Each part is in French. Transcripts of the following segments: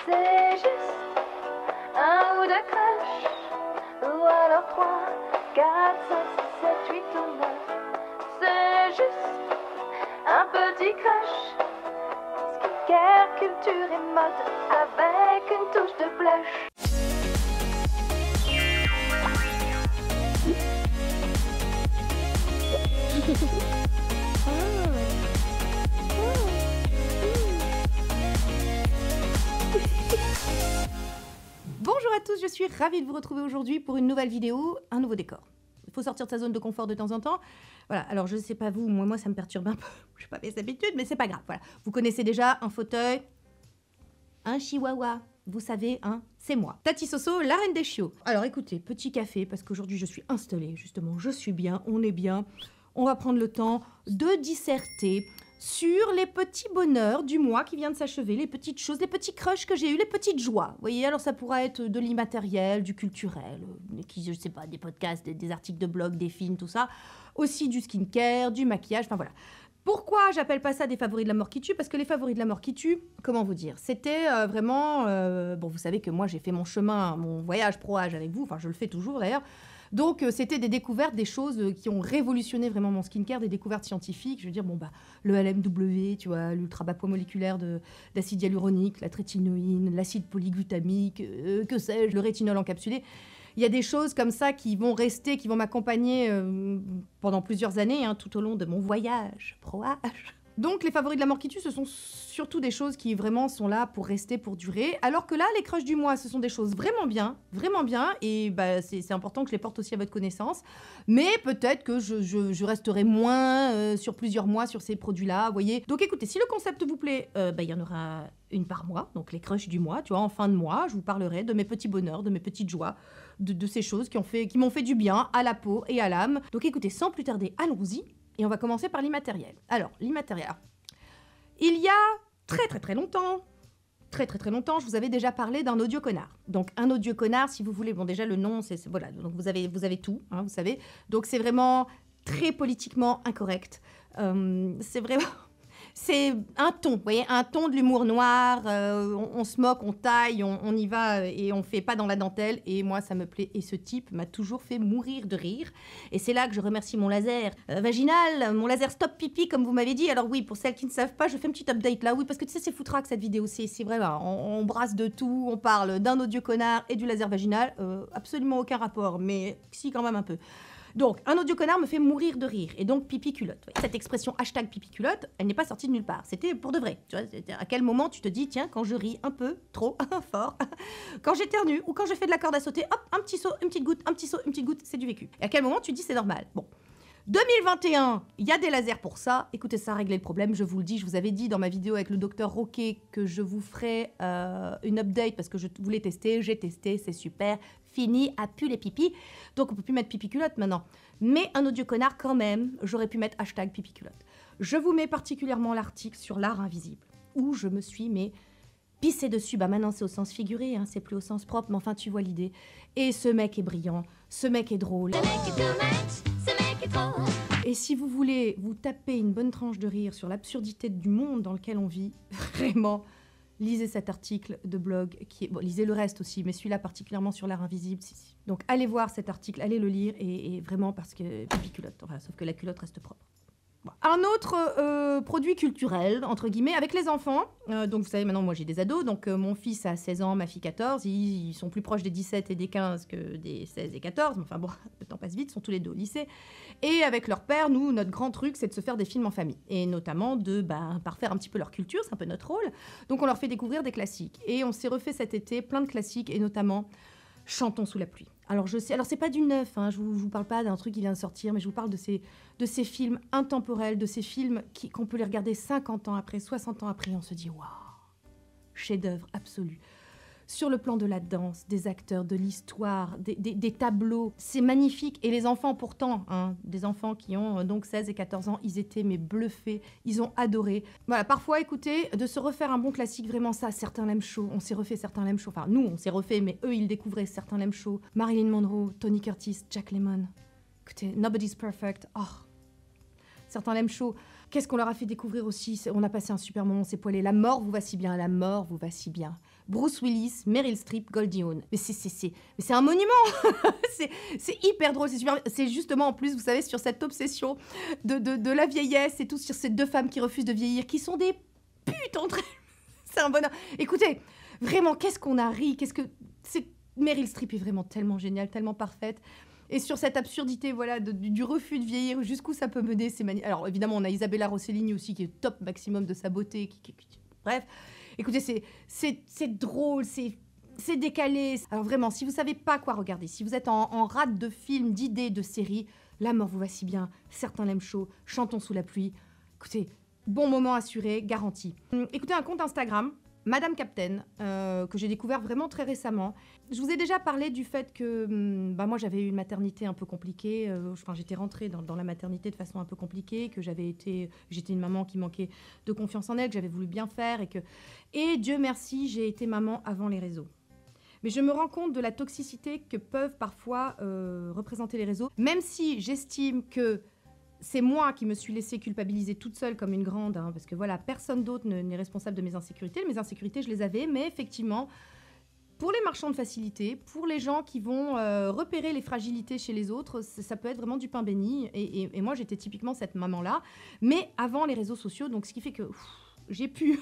C'est juste un ou deux crushs, ou alors 3, 4, 5, 6, 7, 8 ou 9. C'est juste un petit crush. Skincare, culture et mode avec une touche de blush. Bonjour à tous, je suis ravie de vous retrouver aujourd'hui pour une nouvelle vidéo, un nouveau décor. Il faut sortir de sa zone de confort de temps en temps. Voilà, alors je ne sais pas vous, moi ça me perturbe un peu. Je n'ai pas mes habitudes, mais c'est pas grave. Voilà. Vous connaissez déjà un fauteuil, un chihuahua. Vous savez, hein, c'est moi. Tati Soso, la reine des chiots. Alors écoutez, petit café, parce qu'aujourd'hui je suis installée, justement, je suis bien, on est bien. On va prendre le temps de disserter sur les petits bonheurs du mois qui vient de s'achever, les petites choses, les petits crushs que j'ai eus, les petites joies. Vous voyez, alors ça pourra être de l'immatériel, du culturel, je sais pas, des podcasts, des articles de blog, des films, tout ça. Aussi du skincare, du maquillage, enfin voilà. Pourquoi j'appelle pas ça des favoris de la mort qui tue? Parce que les favoris de la mort qui tue, comment vous dire, c'était vraiment... bon, vous savez que moi j'ai fait mon chemin, mon voyage pro-âge avec vous, enfin je le fais toujours d'ailleurs. Donc, c'était des découvertes, des choses qui ont révolutionné vraiment mon skincare, des découvertes scientifiques. Je veux dire, bon, bah, le LMW, tu vois, l'ultra bas poids moléculaire d'acide hyaluronique, la trétinoïne, l'acide polyglutamique, que sais-je, le rétinol encapsulé. Il y a des choses comme ça qui vont rester, qui vont m'accompagner pendant plusieurs années, hein, tout au long de mon voyage pro-âge. Donc, les favoris de la mort qui tue, ce sont surtout des choses qui vraiment sont là pour rester, pour durer. Alors que là, les crushs du mois, ce sont des choses vraiment bien, et bah, c'est important que je les porte aussi à votre connaissance. Mais peut-être que je resterai moins sur plusieurs mois sur ces produits-là, vous voyez. Donc écoutez, si le concept vous plaît, bah, il y en aura une par mois, donc les crushs du mois, tu vois, en fin de mois, je vous parlerai de mes petits bonheurs, de mes petites joies, de ces choses qui m'ont fait du bien à la peau et à l'âme. Donc écoutez, sans plus tarder, allons-y. Et on va commencer par l'immatériel. Alors, l'immatériel. Il y a très longtemps, je vous avais déjà parlé d'un audio connard. Donc, un audio connard, si vous voulez, bon, déjà, le nom, c'est voilà, donc vous avez tout, hein, vous savez. Donc, c'est vraiment très politiquement incorrect. C'est vraiment... C'est un ton, vous voyez, un ton de l'humour noir, on se moque, on taille, on y va et on fait pas dans la dentelle. Et moi, ça me plaît. Et ce type m'a toujours fait mourir de rire. Et c'est là que je remercie mon laser vaginal, mon laser stop pipi, comme vous m'avez dit. Alors oui, pour celles qui ne savent pas, je fais un petit update là. Oui, parce que tu sais, c'est foutraque cette vidéo. C'est vrai, on brasse de tout. On parle d'un audio connard et du laser vaginal. Absolument aucun rapport, mais si, quand même un peu. Donc, un audio connard me fait mourir de rire. Et donc, pipi culotte. Cette expression hashtag pipi culotte, elle n'est pas sortie de nulle part. C'était pour de vrai. Tu vois, à quel moment tu te dis, tiens, quand je ris un peu, trop, fort, quand j'éternue ou quand je fais de la corde à sauter, hop, un petit saut, une petite goutte, un petit saut, une petite goutte, c'est du vécu. Et à quel moment tu te dis, c'est normal. Bon. 2021, il y a des lasers pour ça. Écoutez, ça a réglé le problème, je vous le dis. Je vous avais dit dans ma vidéo avec le docteur Roquet que je vous ferai une update parce que je voulais tester. J'ai testé, c'est super. Fini, a pu les pipis. Donc, on peut plus mettre pipi culotte maintenant. Mais un audio connard, quand même, j'aurais pu mettre hashtag pipi culotte. Je vous mets particulièrement l'article sur l'art invisible où je me suis pissé dessus. Bah maintenant, c'est au sens figuré, hein, c'est plus au sens propre, mais enfin, tu vois l'idée. Et ce mec est brillant, ce mec est drôle. Ce mec est too much, ce mec est trop. Et si vous voulez vous taper une bonne tranche de rire sur l'absurdité du monde dans lequel on vit, vraiment, lisez cet article de blog qui est... Bon, lisez le reste aussi, mais celui-là particulièrement sur l'art invisible. Si. Donc, allez voir cet article, allez le lire, et vraiment parce que... Pipi culotte, enfin, sauf que la culotte reste propre. Un autre produit culturel, entre guillemets, avec les enfants. Donc, vous savez, maintenant, moi, j'ai des ados. Donc, mon fils a 16 ans, ma fille 14. Ils sont plus proches des 17 et des 15 que des 16 et 14. Enfin, bon, le temps passe vite, ils sont tous les deux au lycée. Et avec leur père, nous, notre grand truc, c'est de se faire des films en famille. Et notamment de parfaire un petit peu leur culture. C'est un peu notre rôle. Donc, on leur fait découvrir des classiques. Et on s'est refait cet été plein de classiques, et notamment... Chantons sous la pluie. Alors je sais, alors c'est pas du neuf, hein, je vous parle pas d'un truc qui vient de sortir, mais je vous parle de ces films intemporels, de ces films qu'on peut les regarder 50 ans après, 60 ans après, et on se dit waouh, chef-d'œuvre absolu. Sur le plan de la danse, des acteurs, de l'histoire, des tableaux, c'est magnifique. Et les enfants pourtant, hein, des enfants qui ont donc 16 et 14 ans, ils étaient bluffés, ils ont adoré. Voilà, parfois, écoutez, de se refaire un bon classique, vraiment ça, certains l'aiment chaud, on s'est refait certains l'aiment chaud, enfin nous on s'est refait, mais eux ils découvraient certains l'aiment chaud. Marilyn Monroe, Tony Curtis, Jack Lemmon. Écoutez, Nobody's Perfect, oh, certains l'aiment chaud. Qu'est-ce qu'on leur a fait découvrir aussi? On a passé un super moment, c'est poilé. La mort vous va si bien, la mort vous va si bien. Bruce Willis, Meryl Streep, Goldie Hawn. Mais c'est un monument. c'est hyper drôle, c'est super. C'est justement en plus, vous savez, sur cette obsession de la vieillesse et tout, sur ces deux femmes qui refusent de vieillir, qui sont des putes entre elles. C'est un bonheur. Écoutez, vraiment, qu'est-ce qu'on a ri, Meryl Streep est vraiment tellement géniale, tellement parfaite. Et sur cette absurdité, voilà, du refus de vieillir, jusqu'où ça peut mener, c'est magnifique. Alors évidemment, on a Isabella Rossellini aussi, qui est top maximum de sa beauté. Bref, écoutez, c'est drôle, c'est décalé. Alors vraiment, si vous savez pas quoi regarder, si vous êtes en rate de films, d'idées, de séries, La mort vous va si bien, Certains l'aiment chaud, Chantons sous la pluie. Écoutez, bon moment assuré, garanti. Écoutez, un compte Instagram, Madame Captain, que j'ai découvert vraiment très récemment. Je vous ai déjà parlé du fait que moi j'avais eu une maternité un peu compliquée, j'étais rentrée dans la maternité de façon un peu compliquée, que j'étais une maman qui manquait de confiance en elle, que j'avais voulu bien faire et Dieu merci, j'ai été maman avant les réseaux. Mais je me rends compte de la toxicité que peuvent parfois représenter les réseaux, même si j'estime que c'est moi qui me suis laissée culpabiliser toute seule comme une grande, hein, parce que voilà, personne d'autre n'est responsable de mes insécurités. Mes insécurités, je les avais, mais effectivement, pour les marchands de facilité, pour les gens qui vont repérer les fragilités chez les autres, ça peut être vraiment du pain béni. Et moi, j'étais typiquement cette maman-là, mais avant les réseaux sociaux, donc ce qui fait que j'ai pu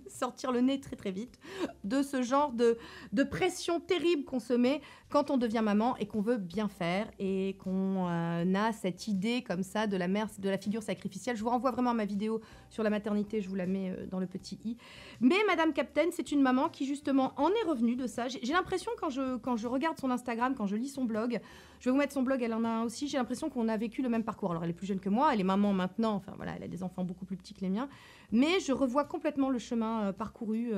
sortir le nez très très vite de ce genre de pression terrible qu'on se met quand on devient maman et qu'on veut bien faire et qu'on a cette idée comme ça de la mère, de la figure sacrificielle. Je vous renvoie vraiment à ma vidéo sur la maternité, je vous la mets dans le petit i. Mais Madame Captain, c'est une maman qui justement en est revenue de ça. J'ai l'impression quand je regarde son Instagram, quand je lis son blog, je vais vous mettre son blog, elle en a un aussi, j'ai l'impression qu'on a vécu le même parcours. Alors elle est plus jeune que moi, elle est maman maintenant, enfin voilà, elle a des enfants beaucoup plus petits que les miens. Mais je revois complètement le chemin parcouru.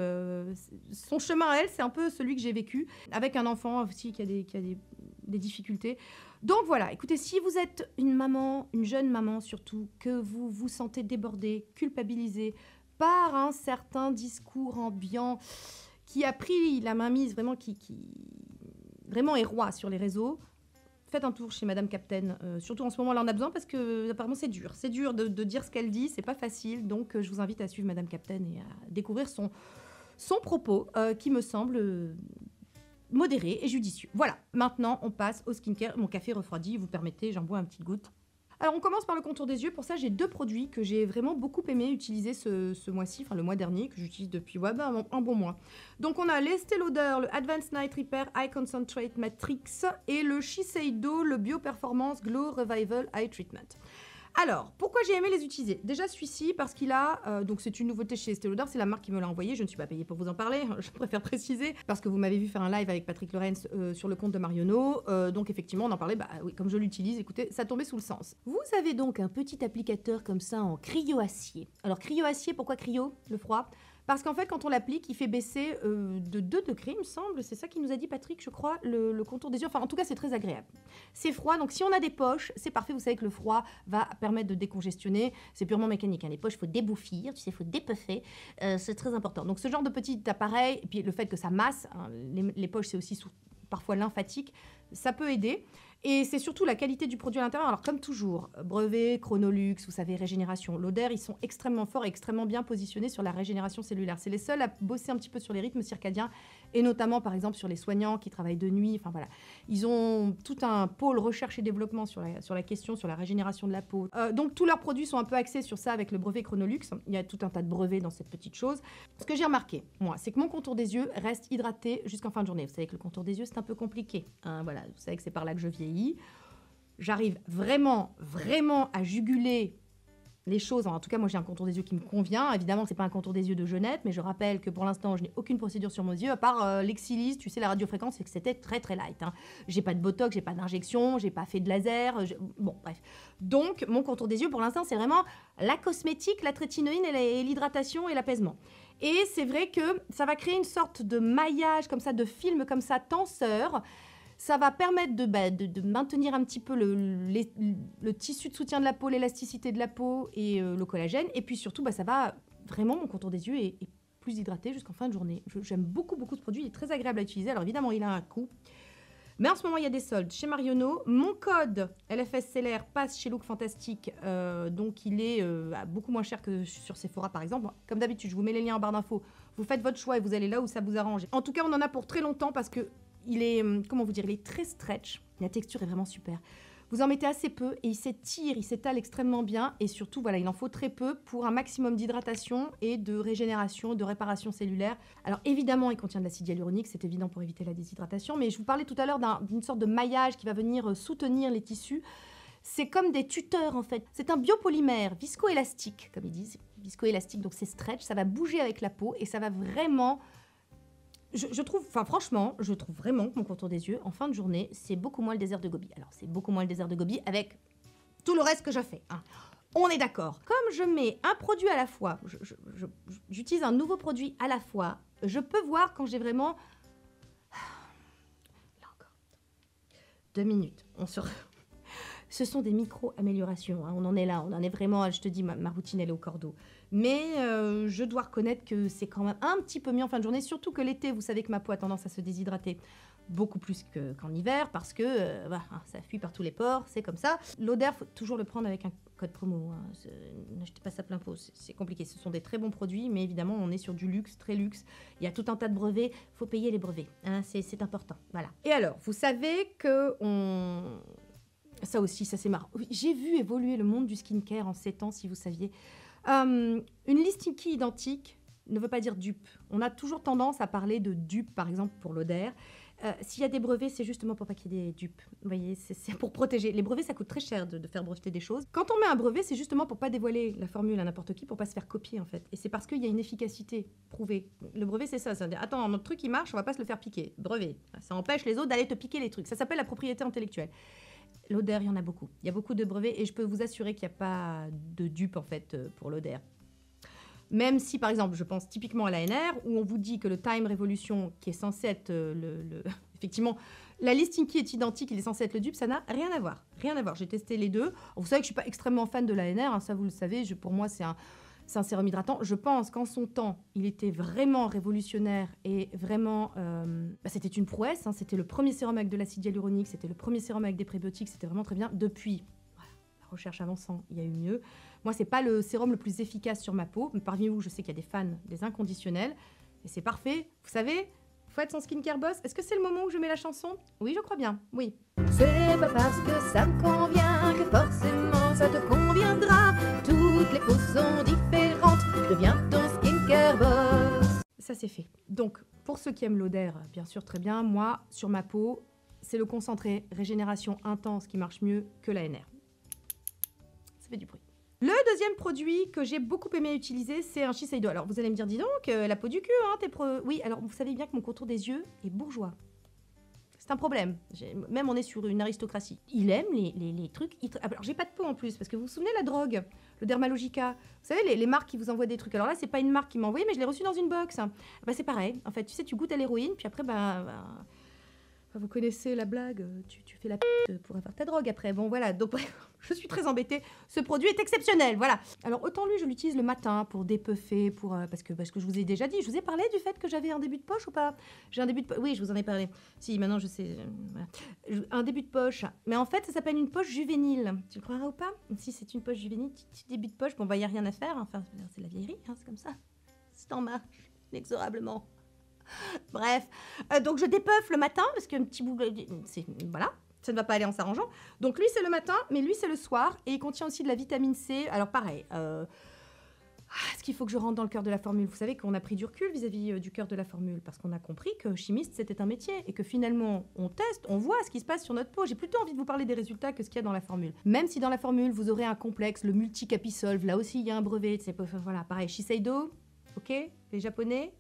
Son chemin à elle, c'est un peu celui que j'ai vécu, avec un enfant aussi qui a des difficultés. Donc voilà, écoutez, si vous êtes une maman, une jeune maman surtout, que vous vous sentez débordée, culpabilisée par un certain discours ambiant qui a pris la mainmise, vraiment qui vraiment est roi sur les réseaux, faites un tour chez Madame Captain. Surtout en ce moment, là, on a besoin parce que apparemment c'est dur. C'est dur de dire ce qu'elle dit, c'est pas facile. Donc je vous invite à suivre Madame Captain et à découvrir son propos qui me semble modéré et judicieux. Voilà, maintenant on passe au skincare. Mon café refroidi, vous permettez, j'en bois un petit goutte. Alors on commence par le contour des yeux. Pour ça, j'ai 2 produits que j'ai vraiment beaucoup aimé utiliser ce mois-ci, enfin le mois dernier, que j'utilise depuis un bon mois. Donc on a l'Estée Lauder, le Advanced Night Repair Eye Concentrate Matrix et le Shiseido, le Bioperformance Glow Revival Eye Treatment. Alors, pourquoi j'ai aimé les utiliser? Déjà celui-ci, parce qu'il a, donc c'est une nouveauté chez Estée Lauder, c'est la marque qui me l'a envoyé, je ne suis pas payée pour vous en parler, je préfère préciser, parce que vous m'avez vu faire un live avec Patrick Lorenz sur le compte de Marionneau, donc effectivement on en parlait, oui, comme je l'utilise, écoutez, ça tombait sous le sens. Vous avez donc un petit applicateur comme ça en cryo-acier. Alors cryo-acier, pourquoi cryo? Le froid? Parce qu'en fait, quand on l'applique, il fait baisser de 2 degrés, il me semble. C'est ça qu'il nous a dit, Patrick, je crois, le contour des yeux. Enfin, en tout cas, c'est très agréable. C'est froid, donc si on a des poches, c'est parfait. Vous savez que le froid va permettre de décongestionner. C'est purement mécanique, hein. Les poches, il faut débouffir, tu sais, il faut dépuffer. C'est très important. Donc, ce genre de petit appareil, et puis le fait que ça masse, hein, les poches, c'est aussi parfois lymphatique, ça peut aider. Et c'est surtout la qualité du produit à l'intérieur. Alors, comme toujours, brevet, Chronolux, vous savez, régénération, Lauder, ils sont extrêmement forts et extrêmement bien positionnés sur la régénération cellulaire. C'est les seuls à bosser un petit peu sur les rythmes circadiens et notamment, par exemple, sur les soignants qui travaillent de nuit. Enfin, voilà. Ils ont tout un pôle recherche et développement sur la question, sur la régénération de la peau. Donc, tous leurs produits sont un peu axés sur ça avec le brevet Chronolux. Il y a tout un tas de brevets dans cette petite chose. Ce que j'ai remarqué, moi, c'est que mon contour des yeux reste hydraté jusqu'en fin de journée. Vous savez que le contour des yeux, c'est un peu compliqué, hein, voilà. Vous savez que c'est par là que je vieillis. J'arrive vraiment à juguler les choses. En tout cas, moi, j'ai un contour des yeux qui me convient. Évidemment, c'est pas un contour des yeux de jeunette, mais je rappelle que pour l'instant, je n'ai aucune procédure sur mes yeux, à part l'exilis, tu sais, la radiofréquence, c'est que c'était très light, hein. J'ai pas de botox, j'ai pas d'injection, j'ai pas fait de laser. Bon, bref. Donc, mon contour des yeux, pour l'instant, c'est vraiment la cosmétique, la trétinoïne et l'hydratation et l'apaisement. Et c'est vrai que ça va créer une sorte de maillage comme ça, de film comme ça, tenseur. Ça va permettre de maintenir un petit peu le tissu de soutien de la peau, l'élasticité de la peau et le collagène. Et puis surtout, ça va vraiment, mon contour des yeux est plus hydraté jusqu'en fin de journée. J'aime beaucoup ce produit, il est très agréable à utiliser. Alors évidemment, il a un coût. Mais en ce moment, il y a des soldes chez Marionneau. Mon code LFS Seller passe chez Look Fantastique, donc il est beaucoup moins cher que sur Sephora par exemple. Comme d'habitude, je vous mets les liens en barre d'infos. Vous faites votre choix et vous allez là où ça vous arrange. En tout cas, on en a pour très longtemps parce que il est, comment vous dire, il est très stretch. La texture est vraiment super. Vous en mettez assez peu et il s'étire, il s'étale extrêmement bien. Et surtout, voilà, il en faut très peu pour un maximum d'hydratation et de régénération, de réparation cellulaire. Alors évidemment, il contient de l'acide hyaluronique, c'est évident pour éviter la déshydratation. Mais je vous parlais tout à l'heure d'une sorte de maillage qui va venir soutenir les tissus. C'est comme des tuteurs en fait. C'est un biopolymère viscoélastique, comme ils disent. Viscoélastique, donc c'est stretch, ça va bouger avec la peau et ça va vraiment... Je trouve, enfin franchement, je trouve vraiment que mon contour des yeux, en fin de journée, c'est beaucoup moins le désert de Gobi. Alors, c'est beaucoup moins le désert de Gobi avec tout le reste que je fais. Hein. On est d'accord. Comme je mets un produit à la fois, j'utilise un nouveau produit à la fois, je peux voir quand j'ai vraiment... Là encore. 2 minutes. Ce sont des micro-améliorations. Hein. On en est là. On en est vraiment... Je te dis, ma routine, elle est au cordeau. Mais je dois reconnaître que c'est quand même un petit peu mieux en fin de journée. Surtout que l'été, vous savez que ma peau a tendance à se déshydrater beaucoup plus qu'en hiver. Parce que ça fuit par tous les pores. C'est comme ça. L'Oder, il faut toujours le prendre avec un code promo. Hein. N'achetez pas ça plein pot. C'est compliqué. Ce sont des très bons produits. Mais évidemment, on est sur du luxe, très luxe. Il y a tout un tas de brevets. Il faut payer les brevets. Hein. C'est important. Voilà. Et alors, vous savez que ça aussi, ça c'est marrant. J'ai vu évoluer le monde du skincare en 7 ans, si vous saviez. Une listing identique ne veut pas dire dupe. On a toujours tendance à parler de dupe, par exemple, pour l'Oder. S'il y a des brevets, c'est justement pour pas qu'il y ait des dupes. Vous voyez, c'est pour protéger. Les brevets, ça coûte très cher de faire breveter des choses. Quand on met un brevet, c'est justement pour pas dévoiler la formule à n'importe qui, pour pas se faire copier, en fait. Et c'est parce qu'il y a une efficacité prouvée. Le brevet, c'est ça. Ça veut dire, attends, notre truc, il marche, on va pas se le faire piquer. Brevet. Ça empêche les autres d'aller te piquer les trucs. Ça s'appelle la propriété intellectuelle. L'Oder, il y en a beaucoup. Il y a beaucoup de brevets et je peux vous assurer qu'il n'y a pas de dupe, en fait, pour l'Oder. Même si, par exemple, je pense typiquement à l'ANR, où on vous dit que le Time Revolution, qui est censé être effectivement, la listing qui est identique, il est censé être le dupe, ça n'a rien à voir. Rien à voir. J'ai testé les deux. Vous savez que je ne suis pas extrêmement fan de l'ANR, hein, ça vous le savez. Pour moi, c'est un sérum hydratant. Je pense qu'en son temps, il était vraiment révolutionnaire et vraiment... c'était une prouesse. Hein. C'était le premier sérum avec de l'acide hyaluronique, c'était le premier sérum avec des prébiotiques, c'était vraiment très bien. Depuis, voilà, la recherche avançant, il y a eu mieux. Moi, c'est pas le sérum le plus efficace sur ma peau, mais parmi vous, je sais qu'il y a des fans, des inconditionnels, et c'est parfait. Vous savez, faut être son skincare boss. Est-ce que c'est le moment où je mets la chanson? Oui, je crois bien, oui. C'est pas parce que ça me convient que forcément ça te conviendra. Toutes les peaux sont différentes, deviens ton skincare boss. Ça, c'est fait. Donc, pour ceux qui aiment l'Oder, bien sûr, très bien. Moi, sur ma peau, c'est le concentré régénération intense qui marche mieux que l'ANR. Ça fait du bruit. Le deuxième produit que j'ai beaucoup aimé utiliser, c'est un Shiseido. Alors, vous allez me dire, dis donc, la peau du cul, hein, Oui, alors, vous savez bien que mon contour des yeux est bourgeois. C'est un problème. Même on est sur une aristocratie. Il aime les trucs... Alors, j'ai pas de peau en plus, parce que vous vous souvenez la drogue, le Dermalogica. Vous savez, les marques qui vous envoient des trucs. Alors là, c'est pas une marque qui m'a envoyé, mais je l'ai reçu dans une box. C'est pareil. En fait, tu sais, tu goûtes à l'héroïne, puis après, vous connaissez la blague, tu fais la p*** pour avoir ta drogue après. Bon, voilà, donc bref, je suis très embêtée. Ce produit est exceptionnel, voilà. Alors, autant lui, je l'utilise le matin pour dépuffer, parce que je vous ai déjà dit, je vous ai parlé du fait que j'avais un début de poche ou pas? J'ai un début de poche, oui, je vous en ai parlé. Si, maintenant, je sais, voilà. Un début de poche, mais en fait, ça s'appelle une poche juvénile. Tu le croiras ou pas? Si c'est une poche juvénile, petit début de poche, bon, il n'y a rien à faire, enfin, c'est la vieillerie, hein, c'est comme ça. C'est en marche, inexorablement. Bref, donc je dépuffe le matin parce qu'un petit bout, voilà, ça ne va pas aller en s'arrangeant. Donc lui c'est le matin, mais lui c'est le soir et il contient aussi de la vitamine C. Alors pareil, est-ce qu'il faut que je rentre dans le cœur de la formule? Vous savez qu'on a pris du recul vis-à-vis du cœur de la formule parce qu'on a compris que chimiste c'était un métier et que finalement on teste, on voit ce qui se passe sur notre peau. J'ai plutôt envie de vous parler des résultats que ce qu'il y a dans la formule. Même si dans la formule vous aurez un complexe, le multicapisolve, là aussi il y a un brevet, voilà, pareil, Shiseido, ok, les japonais.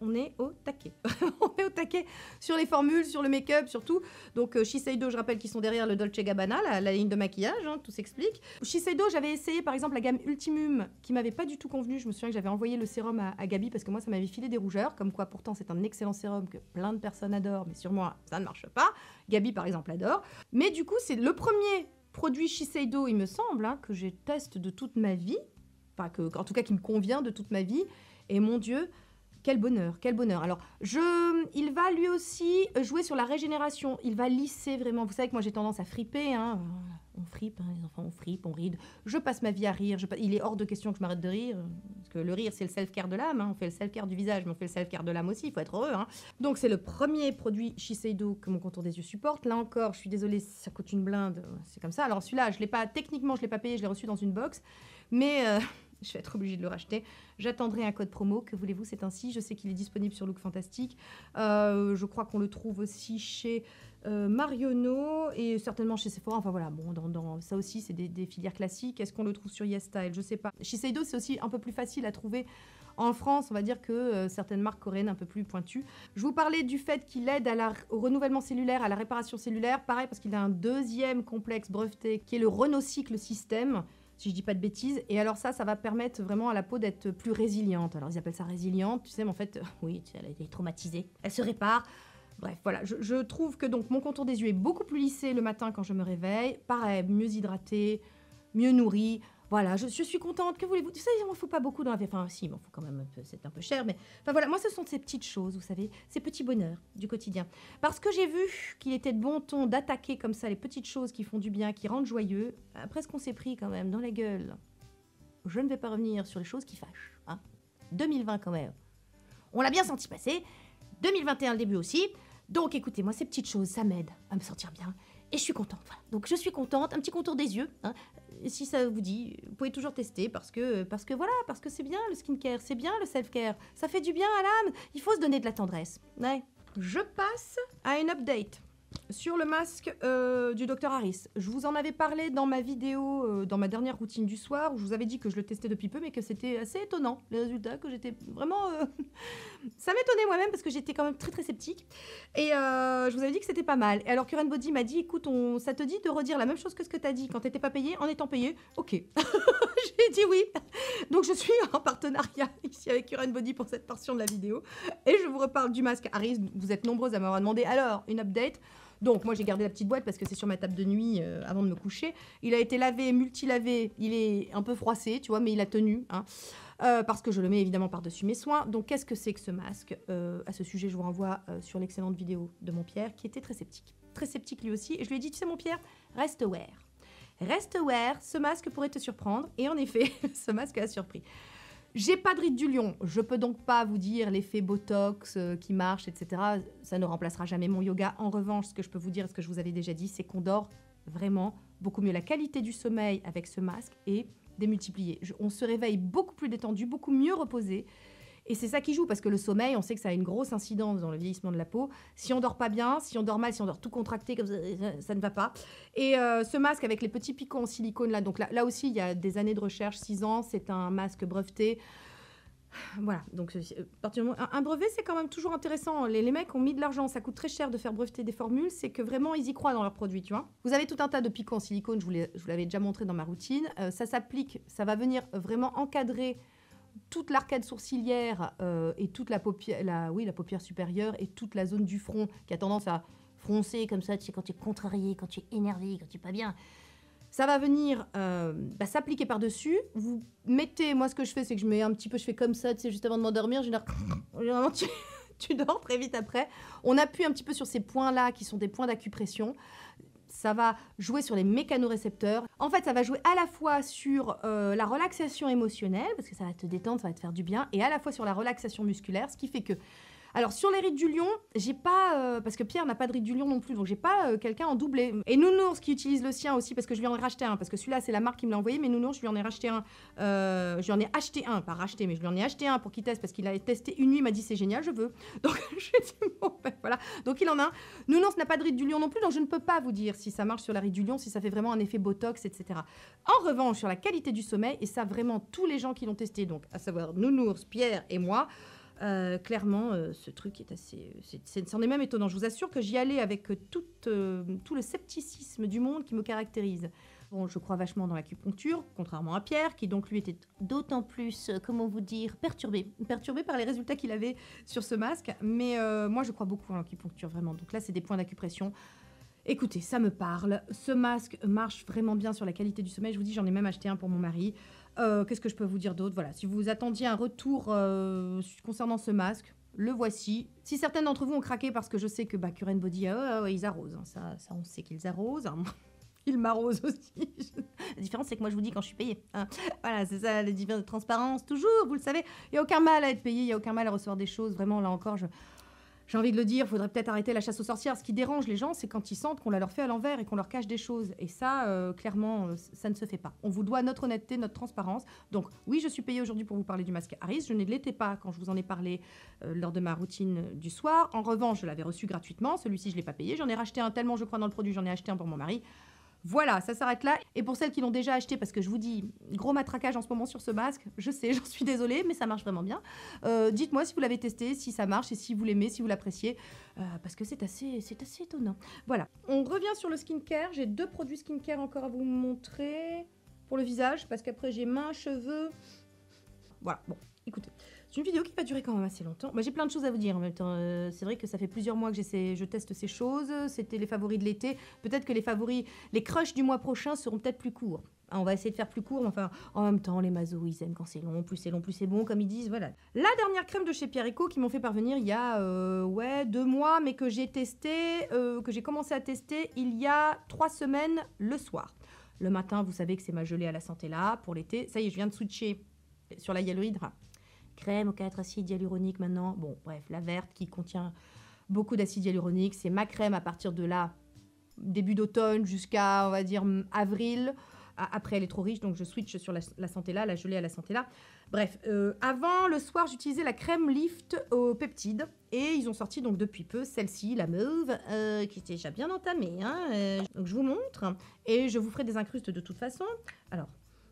On est au taquet. On est au taquet sur les formules, sur le make-up, sur tout. Donc, Shiseido, je rappelle qu'ils sont derrière le Dolce & Gabbana, la ligne de maquillage, hein, tout s'explique. Shiseido, j'avais essayé, par exemple, la gamme Ultimum, qui m'avait pas du tout convenu. Je me souviens que j'avais envoyé le sérum à Gabi, parce que moi, ça m'avait filé des rougeurs, comme quoi, pourtant, c'est un excellent sérum que plein de personnes adorent, mais sur moi, ça ne marche pas. Gabi, par exemple, adore. Mais du coup, c'est le premier produit Shiseido, il me semble, hein, que je teste de toute ma vie, enfin, en tout cas, qui me convient de toute ma vie. Et mon Dieu... quel bonheur, quel bonheur. Alors, il va lui aussi jouer sur la régénération. Il va lisser vraiment. Vous savez que moi, j'ai tendance à friper. Hein. On fripe, hein, les enfants, on fripe, on ride. Je passe ma vie à rire. Il est hors de question que je m'arrête de rire. Parce que le rire, c'est le self-care de l'âme. Hein. On fait le self-care du visage, mais on fait le self-care de l'âme aussi. Il faut être heureux. Hein. Donc, c'est le premier produit Shiseido que mon contour des yeux supporte. Là encore, je suis désolée, ça coûte une blinde. C'est comme ça. Alors, celui-là, techniquement, je ne l'ai pas payé. Je l'ai reçu dans une box. Mais... je vais être obligée de le racheter. J'attendrai un code promo. Que voulez-vous, c'est ainsi. Je sais qu'il est disponible sur Look Fantastique. Je crois qu'on le trouve aussi chez Marionneau et certainement chez Sephora. Enfin voilà, bon, ça aussi, c'est des filières classiques. Est-ce qu'on le trouve sur YesStyle? Je sais pas. Shiseido, c'est aussi un peu plus facile à trouver en France, on va dire, que certaines marques coréennes un peu plus pointues. Je vous parlais du fait qu'il aide au renouvellement cellulaire, à la réparation cellulaire. Pareil, parce qu'il a un deuxième complexe breveté qui est le Renocycle System, si je dis pas de bêtises. Et alors ça va permettre vraiment à la peau d'être plus résiliente. Alors ils appellent ça résiliente, tu sais, mais en fait, oui, elle a été traumatisée. Elle se répare. Bref, voilà, je trouve que donc mon contour des yeux est beaucoup plus lissé le matin quand je me réveille. Pareil, mieux hydraté, mieux nourri. Voilà, je suis contente. Que voulez-vous? Tu sais, il m'en faut pas beaucoup dans la vie. Enfin, si, il m'en faut quand même un peu, c'est un peu cher. Mais enfin voilà, moi, ce sont ces petites choses, vous savez, ces petits bonheurs du quotidien. Parce que j'ai vu qu'il était de bon ton d'attaquer comme ça les petites choses qui font du bien, qui rendent joyeux. Après ce qu'on s'est pris quand même dans la gueule, je ne vais pas revenir sur les choses qui fâchent. Hein. 2020 quand même. On l'a bien senti passer. 2021 le début aussi. Donc écoutez-moi, ces petites choses, ça m'aide à me sentir bien. Et je suis contente. Voilà. Donc je suis contente. Un petit contour des yeux. Hein. Si ça vous dit, vous pouvez toujours tester parce que c'est bien le skincare, c'est bien le self-care. Ça fait du bien à l'âme. Il faut se donner de la tendresse. Ouais. Je passe à une update sur le masque du Dr Harris. Je vous en avais parlé dans ma vidéo, dans ma dernière routine du soir, où je vous avais dit que je le testais depuis peu, mais que c'était assez étonnant, les résultats, que j'étais vraiment... Ça m'étonnait moi-même, parce que j'étais quand même très très sceptique. Et je vous avais dit que c'était pas mal. Et alors Current Body m'a dit, écoute, ça te dit de redire la même chose que ce que tu as dit quand t'étais pas payé, en étant payé? Ok. J'ai dit oui. Donc je suis en partenariat ici avec Current Body pour cette portion de la vidéo. Et je vous reparle du masque Harris. Vous êtes nombreuses à m'avoir demandé, alors, une update. Donc moi j'ai gardé la petite boîte parce que c'est sur ma table de nuit avant de me coucher. Il a été lavé, multi-lavé, il est un peu froissé, tu vois, mais il a tenu, hein, parce que je le mets évidemment par-dessus mes soins. Donc qu'est-ce que c'est que ce masque? À ce sujet, je vous renvoie sur l'excellente vidéo de mon Pierre qui était très sceptique lui aussi. Et je lui ai dit, tu sais mon Pierre, reste aware. Reste aware, ce masque pourrait te surprendre. Et en effet, ce masque a surpris. J'ai pas de ride du lion, je peux donc pas vous dire l'effet Botox qui marche, etc. Ça ne remplacera jamais mon yoga. En revanche, ce que je peux vous dire, ce que je vous avais déjà dit, c'est qu'on dort vraiment beaucoup mieux. La qualité du sommeil avec ce masque est démultipliée. On se réveille beaucoup plus détendu, beaucoup mieux reposé. Et c'est ça qui joue, parce que le sommeil, on sait que ça a une grosse incidence dans le vieillissement de la peau. Si on dort pas bien, si on dort mal, si on dort tout contracté, comme ça ne va pas. Et ce masque avec les petits piquants en silicone, là, donc là aussi, il y a des années de recherche, 6 ans, c'est un masque breveté. Voilà, donc un brevet, c'est quand même toujours intéressant. Les mecs ont mis de l'argent, ça coûte très cher de faire breveter des formules, c'est que vraiment, ils y croient dans leurs produits, tu vois. Vous avez tout un tas de piquants en silicone, je vous l'avais déjà montré dans ma routine. Ça s'applique, ça va venir vraiment encadrer toute l'arcade sourcilière et toute la paupière, la paupière supérieure et toute la zone du front qui a tendance à froncer comme ça, tu sais, quand tu es contrarié, quand tu es énervé, quand tu es pas bien. Ça va venir s'appliquer par-dessus. Vous mettez, moi ce que je fais, c'est que je mets un petit peu, je fais comme ça, tu sais, juste avant de m'endormir, généralement tu dors très vite après. On appuie un petit peu sur ces points-là qui sont des points d'acupression. Ça va jouer sur les mécanorécepteurs. En fait, ça va jouer à la fois sur la relaxation émotionnelle, parce que ça va te détendre, ça va te faire du bien, et à la fois sur la relaxation musculaire, ce qui fait que... Alors, sur les rides du lion, j'ai pas... parce que Pierre n'a pas de rides du lion non plus, donc j'ai pas quelqu'un en doublé. Et Nounours qui utilise le sien aussi, parce que je lui en ai racheté un, parce que celui-là, c'est la marque qui me l'a envoyé, mais Nounours, je lui en ai racheté un. Je lui en ai acheté un, pas racheté, mais je lui en ai acheté un pour qu'il teste, parce qu'il a testé une nuit, il m'a dit c'est génial, je veux. Donc, je lui ai dit bon, ben voilà. Donc, il en a un. Nounours n'a pas de rides du lion non plus, donc je ne peux pas vous dire si ça marche sur la ride du lion, si ça fait vraiment un effet Botox, etc. En revanche, sur la qualité du sommeil, et ça, vraiment, tous les gens qui l'ont testé, donc à savoir Nounours, Pierre et moi, clairement, ce truc est assez... c'en est même étonnant. Je vous assure que j'y allais avec tout le scepticisme du monde qui me caractérise. Bon, je crois vachement dans l'acupuncture, contrairement à Pierre, qui donc lui était d'autant plus, comment vous dire, perturbé par les résultats qu'il avait sur ce masque. Mais moi, je crois beaucoup en l'acupuncture, vraiment. Donc là, c'est des points d'acupression. Écoutez, ça me parle. Ce masque marche vraiment bien sur la qualité du sommeil. Je vous dis, j'en ai même acheté un pour mon mari. Qu'est-ce que je peux vous dire d'autre? Voilà, si vous attendiez un retour concernant ce masque, le voici. Si certaines d'entre vous ont craqué parce que je sais que Current Body, ils arrosent. Hein, ça, on sait qu'ils arrosent. Hein. Ils m'arrosent aussi. La différence, c'est que moi, je vous dis quand je suis payée. Hein. Voilà, c'est ça, les différences de transparence, toujours, vous le savez. Il n'y a aucun mal à être payé, il n'y a aucun mal à recevoir des choses. Vraiment, là encore, j'ai envie de le dire, il faudrait peut-être arrêter la chasse aux sorcières. Ce qui dérange les gens, c'est quand ils sentent qu'on la leur fait à l'envers et qu'on leur cache des choses. Et ça, clairement, ça ne se fait pas. On vous doit notre honnêteté, notre transparence. Donc oui, je suis payée aujourd'hui pour vous parler du masque Harris. Je ne l'étais pas quand je vous en ai parlé lors de ma routine du soir. En revanche, je l'avais reçu gratuitement. Celui-ci, je ne l'ai pas payé. J'en ai racheté un tellement je crois dans le produit, j'en ai acheté un pour mon mari. Voilà, ça s'arrête là. Et pour celles qui l'ont déjà acheté, parce que je vous dis, gros matraquage en ce moment sur ce masque, je sais, j'en suis désolée, mais ça marche vraiment bien. Dites-moi si vous l'avez testé, si ça marche et si vous l'aimez, si vous l'appréciez, parce que c'est assez étonnant. Voilà, on revient sur le skincare. J'ai 2 produits skincare encore à vous montrer pour le visage, parce qu'après j'ai mains, cheveux. Voilà, bon, écoutez. C'est une vidéo qui va durer quand même assez longtemps. Moi, j'ai plein de choses à vous dire en même temps. C'est vrai que ça fait plusieurs mois que je teste ces choses. C'était les favoris de l'été. Peut-être que les crushs du mois prochain seront peut-être plus courts. On va essayer de faire plus court, mais enfin, en même temps, les masos, ils aiment quand c'est long, plus c'est bon, comme ils disent, voilà. La dernière crème de chez Pierre & Co qu'ils m'ont fait parvenir il y a, 2 mois, mais que j'ai commencé à tester il y a 3 semaines le soir. Le matin, vous savez que c'est ma gelée à la santé là, pour l'été. Ça y est, je viens de switcher sur la hyaluride. Crème aux 4 acides hyaluroniques maintenant. Bon, bref, la verte qui contient beaucoup d'acide hyaluronique. C'est ma crème à partir de là, début d'automne jusqu'à, on va dire, avril. Après, elle est trop riche, donc je switch sur la santé là, la gelée à la santé là. Bref, avant, le soir, j'utilisais la crème Lift aux peptides. Et ils ont sorti donc depuis peu celle-ci, la mauve, qui était déjà bien entamée. Hein, donc je vous montre. Et je vous ferai des incrustes de toute façon. Alors,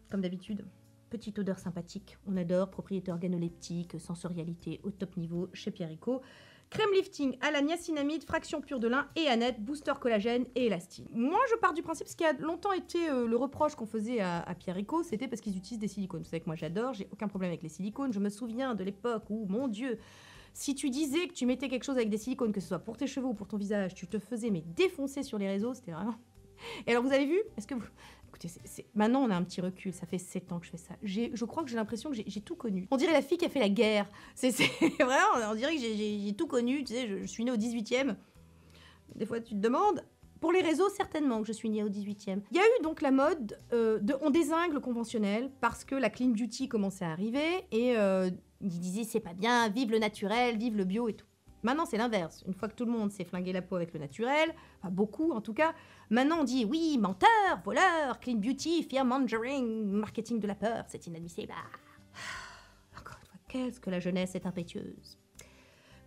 comme d'habitude... Petite odeur sympathique, on adore, propriété organoleptique, sensorialité au top niveau chez Pierre & Co. Crème lifting à la niacinamide, fraction pure de lin et aneth, booster collagène et élastine. Moi, je pars du principe, ce qui a longtemps été le reproche qu'on faisait à Pierre & Co, c'était parce qu'ils utilisent des silicones. Vous savez que moi, j'adore, j'ai aucun problème avec les silicones. Je me souviens de l'époque où, mon Dieu, si tu disais que tu mettais quelque chose avec des silicones, que ce soit pour tes cheveux ou pour ton visage, tu te faisais défoncer sur les réseaux, c'était vraiment... Et alors, vous avez vu? Est-ce que vous... Écoutez, maintenant, on a un petit recul. Ça fait 7 ans que je fais ça. Je crois que j'ai l'impression que j'ai tout connu. On dirait la fille qui a fait la guerre. Vraiment, on dirait que j'ai tout connu. Tu sais, je suis née au 18e. Des fois, tu te demandes... Pour les réseaux, certainement que je suis née au 18e. Il y a eu donc la mode on dézingue le conventionnel parce que la clean beauty commençait à arriver et ils disaient c'est pas bien, vive le naturel, vive le bio et tout. Maintenant, c'est l'inverse. Une fois que tout le monde s'est flingué la peau avec le naturel, enfin beaucoup en tout cas, maintenant on dit oui, menteur, voleur, clean beauty, fear mongering, marketing de la peur, c'est inadmissible. Encore une fois, qu'est-ce que la jeunesse est impétueuse.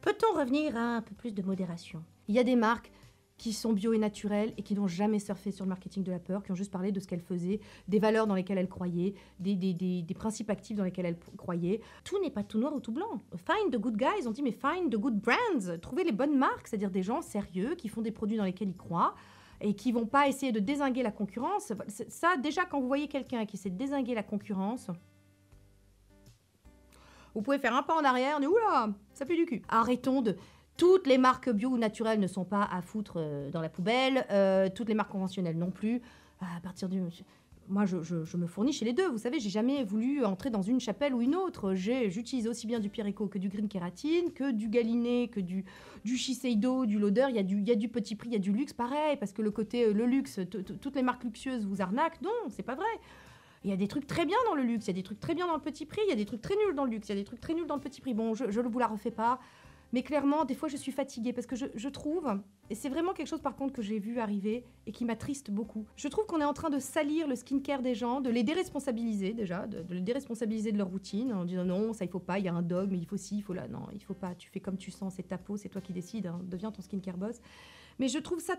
Peut-on revenir à un peu plus de modération? Il y a des marques qui sont bio et naturelles et qui n'ont jamais surfé sur le marketing de la peur, qui ont juste parlé de ce qu'elles faisaient, des valeurs dans lesquelles elles croyaient, des principes actifs dans lesquels elles croyaient. Tout n'est pas tout noir ou tout blanc. Find the good guys, on dit, mais find the good brands. Trouvez les bonnes marques, c'est-à-dire des gens sérieux qui font des produits dans lesquels ils croient et qui vont pas essayer de dézinguer la concurrence. Ça, déjà, quand vous voyez quelqu'un qui essaie de dézinguer la concurrence... Vous pouvez faire un pas en arrière, on dit, oula, ça pue du cul. Arrêtons de... Toutes les marques bio ou naturelles ne sont pas à foutre dans la poubelle. Toutes les marques conventionnelles non plus. À partir du... Moi, je me fournis chez les deux. Vous savez, j'ai jamais voulu entrer dans une chapelle ou une autre. J'utilise aussi bien du Pierre & Co que du Green Kératine, que du Galiné, que du Shiseido, du Lauder. Il y a du petit prix, il y a du luxe, pareil. Parce que le côté, le luxe, toutes les marques luxueuses vous arnaquent. Non, c'est pas vrai. Il y a des trucs très bien dans le luxe, il y a des trucs très bien dans le petit prix, il y a des trucs très nuls dans le luxe, il y a des trucs très nuls dans le petit prix. Bon, je ne vous la refais pas. Mais clairement, des fois, je suis fatiguée parce que je trouve, et c'est vraiment quelque chose par contre que j'ai vu arriver et qui m'attriste beaucoup, je trouve qu'on est en train de salir le skincare des gens, de les déresponsabiliser déjà, de les déresponsabiliser de leur routine en disant non, ça il faut pas, il y a un dogme, il faut ci, il faut là, non, il faut pas, tu fais comme tu sens, c'est ta peau, c'est toi qui décides, hein, deviens ton skincare boss. Mais je trouve ça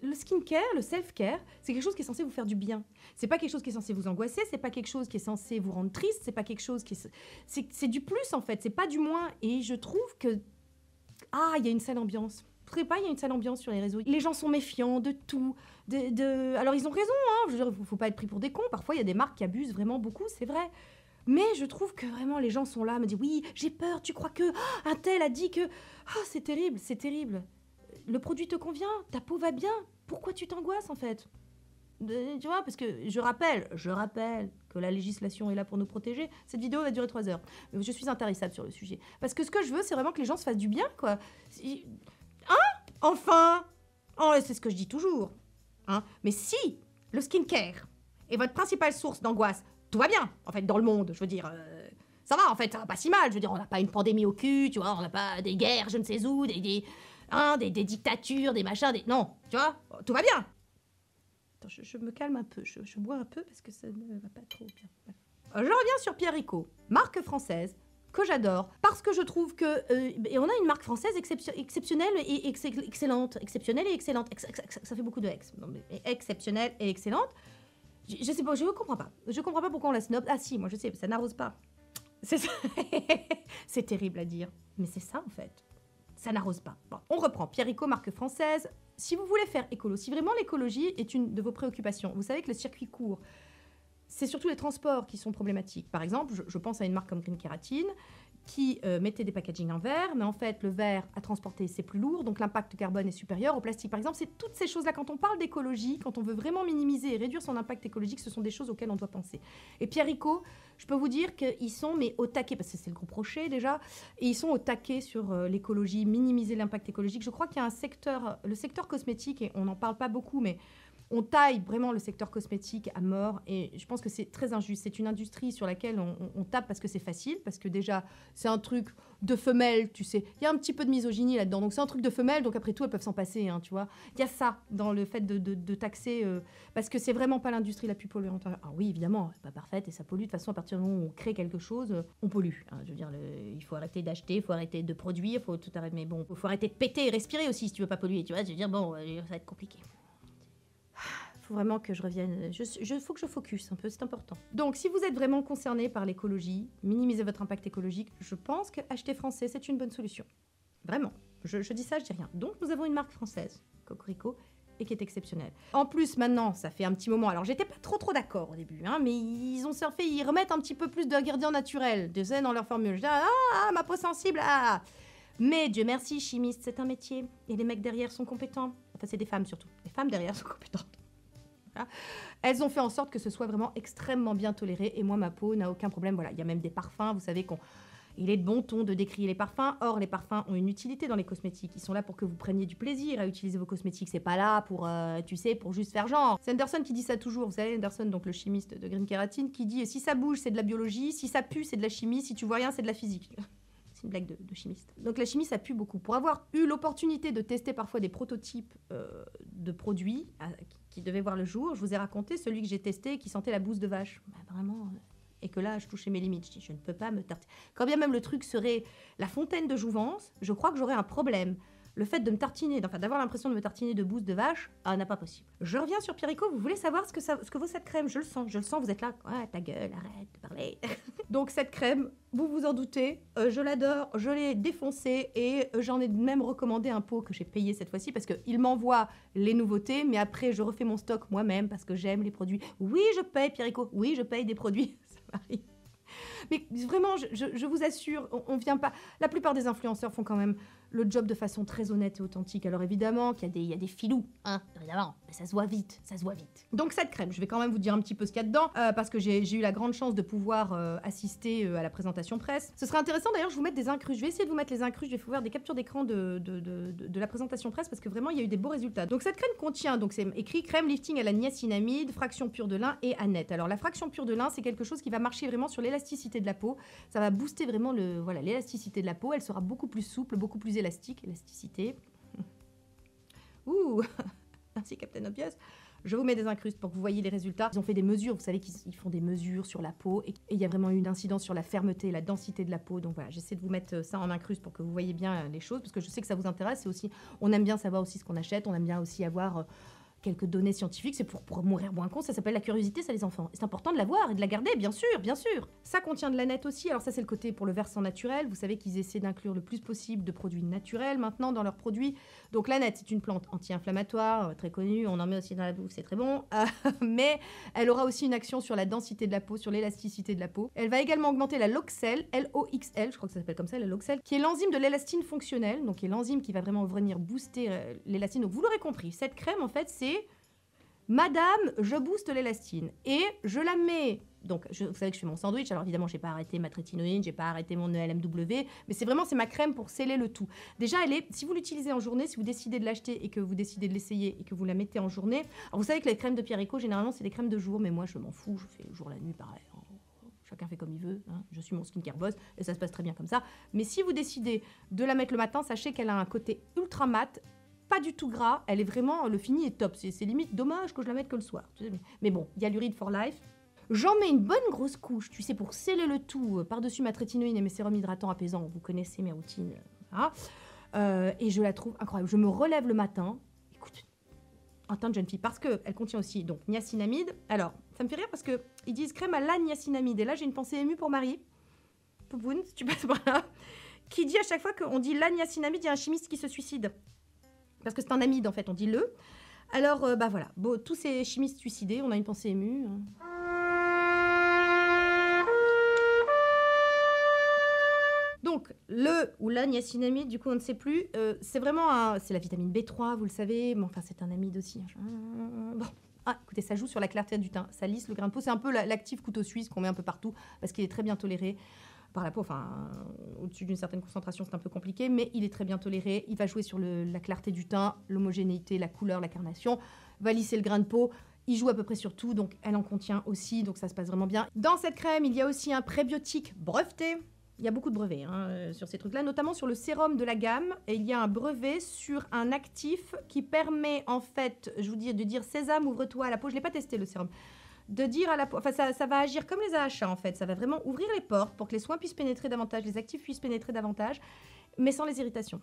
le skincare, le self-care, c'est quelque chose qui est censé vous faire du bien. C'est pas quelque chose qui est censé vous angoisser, c'est pas quelque chose qui est censé vous rendre triste, c'est pas quelque chose qui c'est du plus en fait, c'est pas du moins. Et je trouve que il y a une sale ambiance. Vous trouvez pas, il y a une sale ambiance sur les réseaux. Les gens sont méfiants de tout. Alors ils ont raison, hein. Je veux dire, faut pas être pris pour des cons. Parfois il y a des marques qui abusent vraiment beaucoup, c'est vrai. Mais je trouve que vraiment les gens sont là, me disent oui, j'ai peur. Tu crois que un tel a dit que c'est terrible, c'est terrible. Le produit te convient, ta peau va bien. Pourquoi tu t'angoisses en fait? Tu vois, parce que je rappelle que la législation est là pour nous protéger. Cette vidéo va durer 3 heures. Mais je suis intarissable sur le sujet. Parce que ce que je veux, c'est vraiment que les gens se fassent du bien, quoi. Enfin oh, c'est ce que je dis toujours. Hein. Mais si le skincare est votre principale source d'angoisse, tout va bien, en fait, dans le monde. Je veux dire, ça va, en fait, ça va pas si mal. Je veux dire, on n'a pas une pandémie au cul, tu vois, on n'a pas des guerres, je ne sais où, des dictatures, des machins, Non, tu vois, tout va bien. Attends, je me calme un peu, je bois un peu parce que ça ne va pas trop bien. Je reviens sur Pierrico, marque française que j'adore parce que je trouve que et on a une marque française exceptionnelle et excellente, exceptionnelle et excellente. Ça fait beaucoup de ex. Non, mais exceptionnelle et excellente. Je sais pas, je comprends pas. Je comprends pas pourquoi on la snob. Ah si, moi je sais, ça n'arrose pas. C'est ça. C'est terrible à dire, mais c'est ça en fait. Ça n'arrose pas. Bon, on reprend. Pierrico, marque française. Si vous voulez faire écolo, si vraiment l'écologie est une de vos préoccupations, vous savez que le circuit court, c'est surtout les transports qui sont problématiques. Par exemple, je pense à une marque comme Green Kératine qui mettait des packagings en verre, mais en fait, le verre à transporter, c'est plus lourd, donc l'impact carbone est supérieur au plastique. Par exemple, c'est toutes ces choses-là. Quand on parle d'écologie, quand on veut vraiment minimiser et réduire son impact écologique, ce sont des choses auxquelles on doit penser. Et Pierrico, je peux vous dire qu'ils sont mais au taquet, parce que c'est le groupe Rocher déjà, et ils sont au taquet sur l'écologie, minimiser l'impact écologique. Je crois qu'il y a un secteur, le secteur cosmétique, et on n'en parle pas beaucoup, mais on taille vraiment le secteur cosmétique à mort et je pense que c'est très injuste. C'est une industrie sur laquelle on tape parce que c'est facile, parce que déjà, c'est un truc de femelle, tu sais. Il y a un petit peu de misogynie là-dedans. Donc, c'est un truc de femelle, donc après tout, elles peuvent s'en passer, hein, tu vois. Il y a ça dans le fait de taxer, parce que c'est vraiment pas l'industrie la plus polluante. Ah oui, évidemment, elle n'est pas parfaite et ça pollue. De toute façon, à partir du moment où on crée quelque chose, on pollue. Hein. Je veux dire, il faut arrêter d'acheter, il faut arrêter de produire, il faut tout arrêter. Mais bon, il faut arrêter de péter et respirer aussi si tu veux pas polluer, tu vois. Je veux dire, bon, ça va être compliqué. Faut vraiment que je revienne. Faut que je focus un peu, c'est important. Donc, si vous êtes vraiment concerné par l'écologie, minimiser votre impact écologique, je pense que acheter français, c'est une bonne solution. Vraiment. Je dis ça, je dis rien. Donc, nous avons une marque française, Cocorico, et qui est exceptionnelle. En plus, maintenant, ça fait un petit moment. Alors, j'étais pas trop d'accord au début, hein, mais ils ont surfé, ils remettent un petit peu plus d'ingrédients naturels, tu sais, dans leur formule. Je dis, ma peau sensible, Mais Dieu merci, chimiste, c'est un métier. Et les mecs derrière sont compétents. Enfin, c'est des femmes surtout. Les femmes derrière sont compétentes. Elles ont fait en sorte que ce soit vraiment extrêmement bien toléré et moi ma peau n'a aucun problème. Voilà, il y a même des parfums, vous savez il est de bon ton de décrire les parfums. Or les parfums ont une utilité dans les cosmétiques, ils sont là pour que vous preniez du plaisir à utiliser vos cosmétiques, c'est pas là pour tu sais pour juste faire genre. C'est Anderson qui dit ça toujours, vous savez Anderson donc le chimiste de Green Kératine qui dit si ça bouge c'est de la biologie, si ça pue c'est de la chimie, si tu vois rien c'est de la physique. C'est une blague de chimiste. Donc la chimie, ça pue beaucoup. Pour avoir eu l'opportunité de tester parfois des prototypes de produits qui devaient voir le jour, je vous ai raconté celui que j'ai testé qui sentait la bouse de vache. Bah, vraiment. Et que là, je touchais mes limites. Je dis, je ne peux pas me tartiner. Quand bien même le truc serait la fontaine de jouvence, je crois que j'aurais un problème. Le fait de me tartiner, enfin d'avoir l'impression de me tartiner de bouse de vache, n'est pas possible. Je reviens sur Pierrico, vous voulez savoir ce que vaut cette crème? Je le sens, vous êtes là. Ouais, ta gueule, arrête de parler. Donc cette crème, vous vous en doutez, je l'adore, je l'ai défoncée et j'en ai même recommandé un pot que j'ai payé cette fois-ci parce qu'il m'envoie les nouveautés, mais après je refais mon stock moi-même parce que j'aime les produits. Oui, je paye Pierrico, oui, je paye des produits, ça m'arrive. Mais vraiment, je vous assure, on vient pas... La plupart des influenceurs font quand même le job de façon très honnête et authentique. Alors évidemment qu'il y a des filous, hein, évidemment, mais ça se voit vite, ça se voit vite. Donc cette crème, je vais quand même vous dire un petit peu ce qu'il y a dedans, parce que j'ai eu la grande chance de pouvoir assister à la présentation presse. Ce serait intéressant d'ailleurs, je vous mette des incrus. Je vais essayer de vous mettre les incrus, je vais vous faire des captures d'écran de la présentation presse, parce que vraiment, il y a eu des beaux résultats. Donc cette crème contient, donc c'est écrit crème lifting à la niacinamide, fraction pure de lin et aneth. Alors la fraction pure de lin, c'est quelque chose qui va marcher vraiment sur l'élasticité de la peau. Ça va booster vraiment l'élasticité de la peau. Elle sera beaucoup plus souple, beaucoup plus élastique. Élasticité. Ouh. Merci Captain Obvious. Je vous mets des incrustes pour que vous voyez les résultats. Ils ont fait des mesures, vous savez qu'ils font des mesures sur la peau et il y a vraiment eu une incidence sur la fermeté, la densité de la peau. Donc voilà, j'essaie de vous mettre ça en incruste pour que vous voyez bien les choses parce que je sais que ça vous intéresse. Et aussi, on aime bien savoir aussi ce qu'on achète, on aime bien aussi avoir quelques données scientifiques, c'est pour mourir moins con, ça s'appelle la curiosité, ça les enfants. C'est important de l'avoir et de la garder, bien sûr, bien sûr. Ça contient de l'aneth aussi, alors ça c'est le côté pour le versant naturel, vous savez qu'ils essaient d'inclure le plus possible de produits naturels maintenant dans leurs produits. Donc l'aneth c'est une plante anti-inflammatoire, très connue, on en met aussi dans la bouffe, c'est très bon, mais elle aura aussi une action sur la densité de la peau, sur l'élasticité de la peau. Elle va également augmenter la Loxel, L-O-X-L, je crois que ça s'appelle comme ça, la Loxel, qui est l'enzyme de l'élastine fonctionnelle, donc qui est l'enzyme qui va vraiment venir booster l'élastine. Donc vous l'aurez compris, cette crème en fait c'est Madame, je booste l'élastine et je la mets. Donc, vous savez que je fais mon sandwich. Alors, évidemment, j'ai pas arrêté ma trétinoïde, j'ai pas arrêté mon LMW, mais c'est ma crème pour sceller le tout. Déjà, si vous l'utilisez en journée, si vous décidez de l'acheter et que vous décidez de l'essayer et que vous la mettez en journée. Alors, vous savez que les crèmes de Pierre & Co, généralement, c'est des crèmes de jour, mais moi, je m'en fous. Je fais le jour, la nuit, pareil. Chacun fait comme il veut. Hein. Je suis mon skincare boss et ça se passe très bien comme ça. Mais si vous décidez de la mettre le matin, sachez qu'elle a un côté ultra mat. Pas du tout gras, elle est vraiment, le fini est top, c'est limite dommage que je la mette que le soir. Mais bon, Hyaluride for life. J'en mets une bonne grosse couche, tu sais, pour sceller le tout, par-dessus ma trétinoïde et mes sérums hydratants apaisants, vous connaissez mes routines, et je la trouve incroyable. Je me relève le matin, écoute, en teint de jeune fille, parce qu'elle contient aussi donc niacinamide. Alors, ça me fait rire parce qu'ils disent crème à la niacinamide, et là j'ai une pensée émue pour Marie, Poupoune, si tu passes par là, qui dit à chaque fois qu'on dit la niacinamide, il y a un chimiste qui se suicide. Parce que c'est un amide, en fait, on dit le. Alors, bah voilà, bon, tous ces chimistes suicidés, on a une pensée émue. Donc, le ou la niacinamide, du coup, on ne sait plus. C'est vraiment c'est la vitamine B3, vous le savez. Mais enfin, c'est un amide aussi. Bon. Ah, écoutez, ça joue sur la clarté du teint. Ça lisse le grain de peau. C'est un peu l'actif couteau suisse qu'on met un peu partout parce qu'il est très bien toléré par la peau. Enfin, au-dessus d'une certaine concentration, c'est un peu compliqué, mais il est très bien toléré. Il va jouer sur la clarté du teint, l'homogénéité, la couleur, la carnation, va lisser le grain de peau. Il joue à peu près sur tout, donc elle en contient aussi, donc ça se passe vraiment bien. Dans cette crème, il y a aussi un prébiotique breveté. Il y a beaucoup de brevets sur ces trucs-là, notamment sur le sérum de la gamme. Et il y a un brevet sur un actif qui permet, en fait, je vous dis, de dire sésame, ouvre-toi à la peau. Je ne l'ai pas testé, le sérum. De dire à la peau, enfin ça va agir comme les AHA en fait, ça va vraiment ouvrir les portes pour que les soins puissent pénétrer davantage, les actifs puissent pénétrer davantage, mais sans les irritations.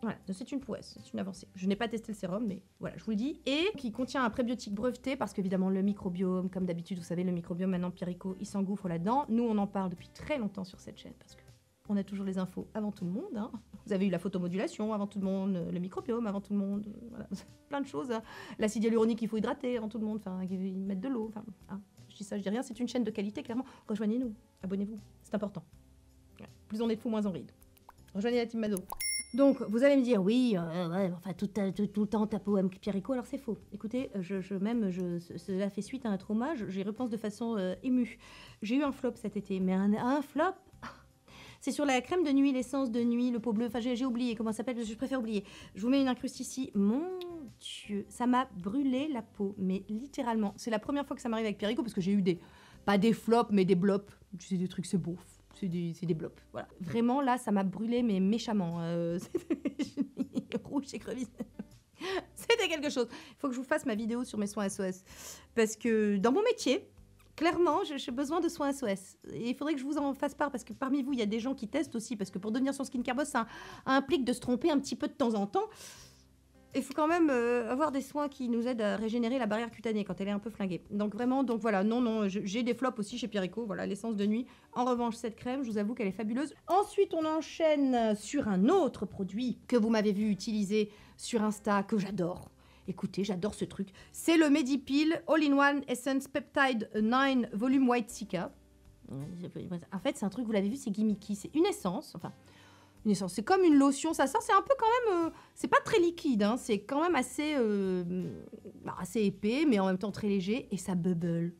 Voilà, c'est une prouesse, c'est une avancée. Je n'ai pas testé le sérum, mais voilà, je vous le dis. Et qui contient un prébiotique breveté, parce qu'évidemment le microbiome, comme d'habitude, vous savez, le microbiome maintenant Pierre & Co, il s'engouffre là-dedans. Nous, on en parle depuis très longtemps sur cette chaîne, parce qu'on a toujours les infos avant tout le monde. Hein. Vous avez eu la photomodulation avant tout le monde, le microbiome avant tout le monde, voilà. Plein de choses. Hein. L'acide hyaluronique, il faut hydrater avant tout le monde, enfin, ils mettent de l'eau. Enfin, hein. Je dis ça, je dis rien, c'est une chaîne de qualité, clairement. Rejoignez-nous, abonnez-vous, c'est important. Plus on est de fous, moins on ride. Rejoignez la team Mado. Donc, vous allez me dire, oui, ouais, enfin, tout le temps, ta peau aime Pierre & Co, alors c'est faux. Écoutez, cela fait suite à un trauma, j'y repense de façon émue. J'ai eu un flop cet été, mais un flop. C'est sur la crème de nuit, l'essence de nuit, le pot bleu. Enfin, j'ai oublié comment ça s'appelle, je préfère oublier. Je vous mets une incruste ici. Mon Dieu, ça m'a brûlé la peau, mais littéralement. C'est la première fois que ça m'arrive avec Pierre & Co, parce que j'ai eu pas des flops, mais des blops. C'est des trucs, c'est beau. C'est des blops, voilà. Vraiment, là, ça m'a brûlé, mais méchamment. Rouge écrevisse. C'était quelque chose. Il faut que je vous fasse ma vidéo sur mes soins SOS. Parce que dans mon métier, clairement, j'ai besoin de soins SOS. Et il faudrait que je vous en fasse part, parce que parmi vous, il y a des gens qui testent aussi, parce que pour devenir son skincare boss, ça implique de se tromper un petit peu de temps en temps. Il faut quand même avoir des soins qui nous aident à régénérer la barrière cutanée quand elle est un peu flinguée. Donc vraiment, voilà, non, j'ai des flops aussi chez Pierre & Co, voilà, l'essence de nuit. En revanche, cette crème, je vous avoue qu'elle est fabuleuse. Ensuite, on enchaîne sur un autre produit que vous m'avez vu utiliser sur Insta, que j'adore. Écoutez, j'adore ce truc. C'est le Medipil All-in-One Essence Peptide 9 Volume White Cica. En fait, c'est un truc, vous l'avez vu, c'est gimmicky. C'est une essence, enfin... C'est comme une lotion, ça sort, c'est un peu quand même... c'est pas très liquide, hein, c'est quand même assez épais, mais en même temps très léger, et ça bubble,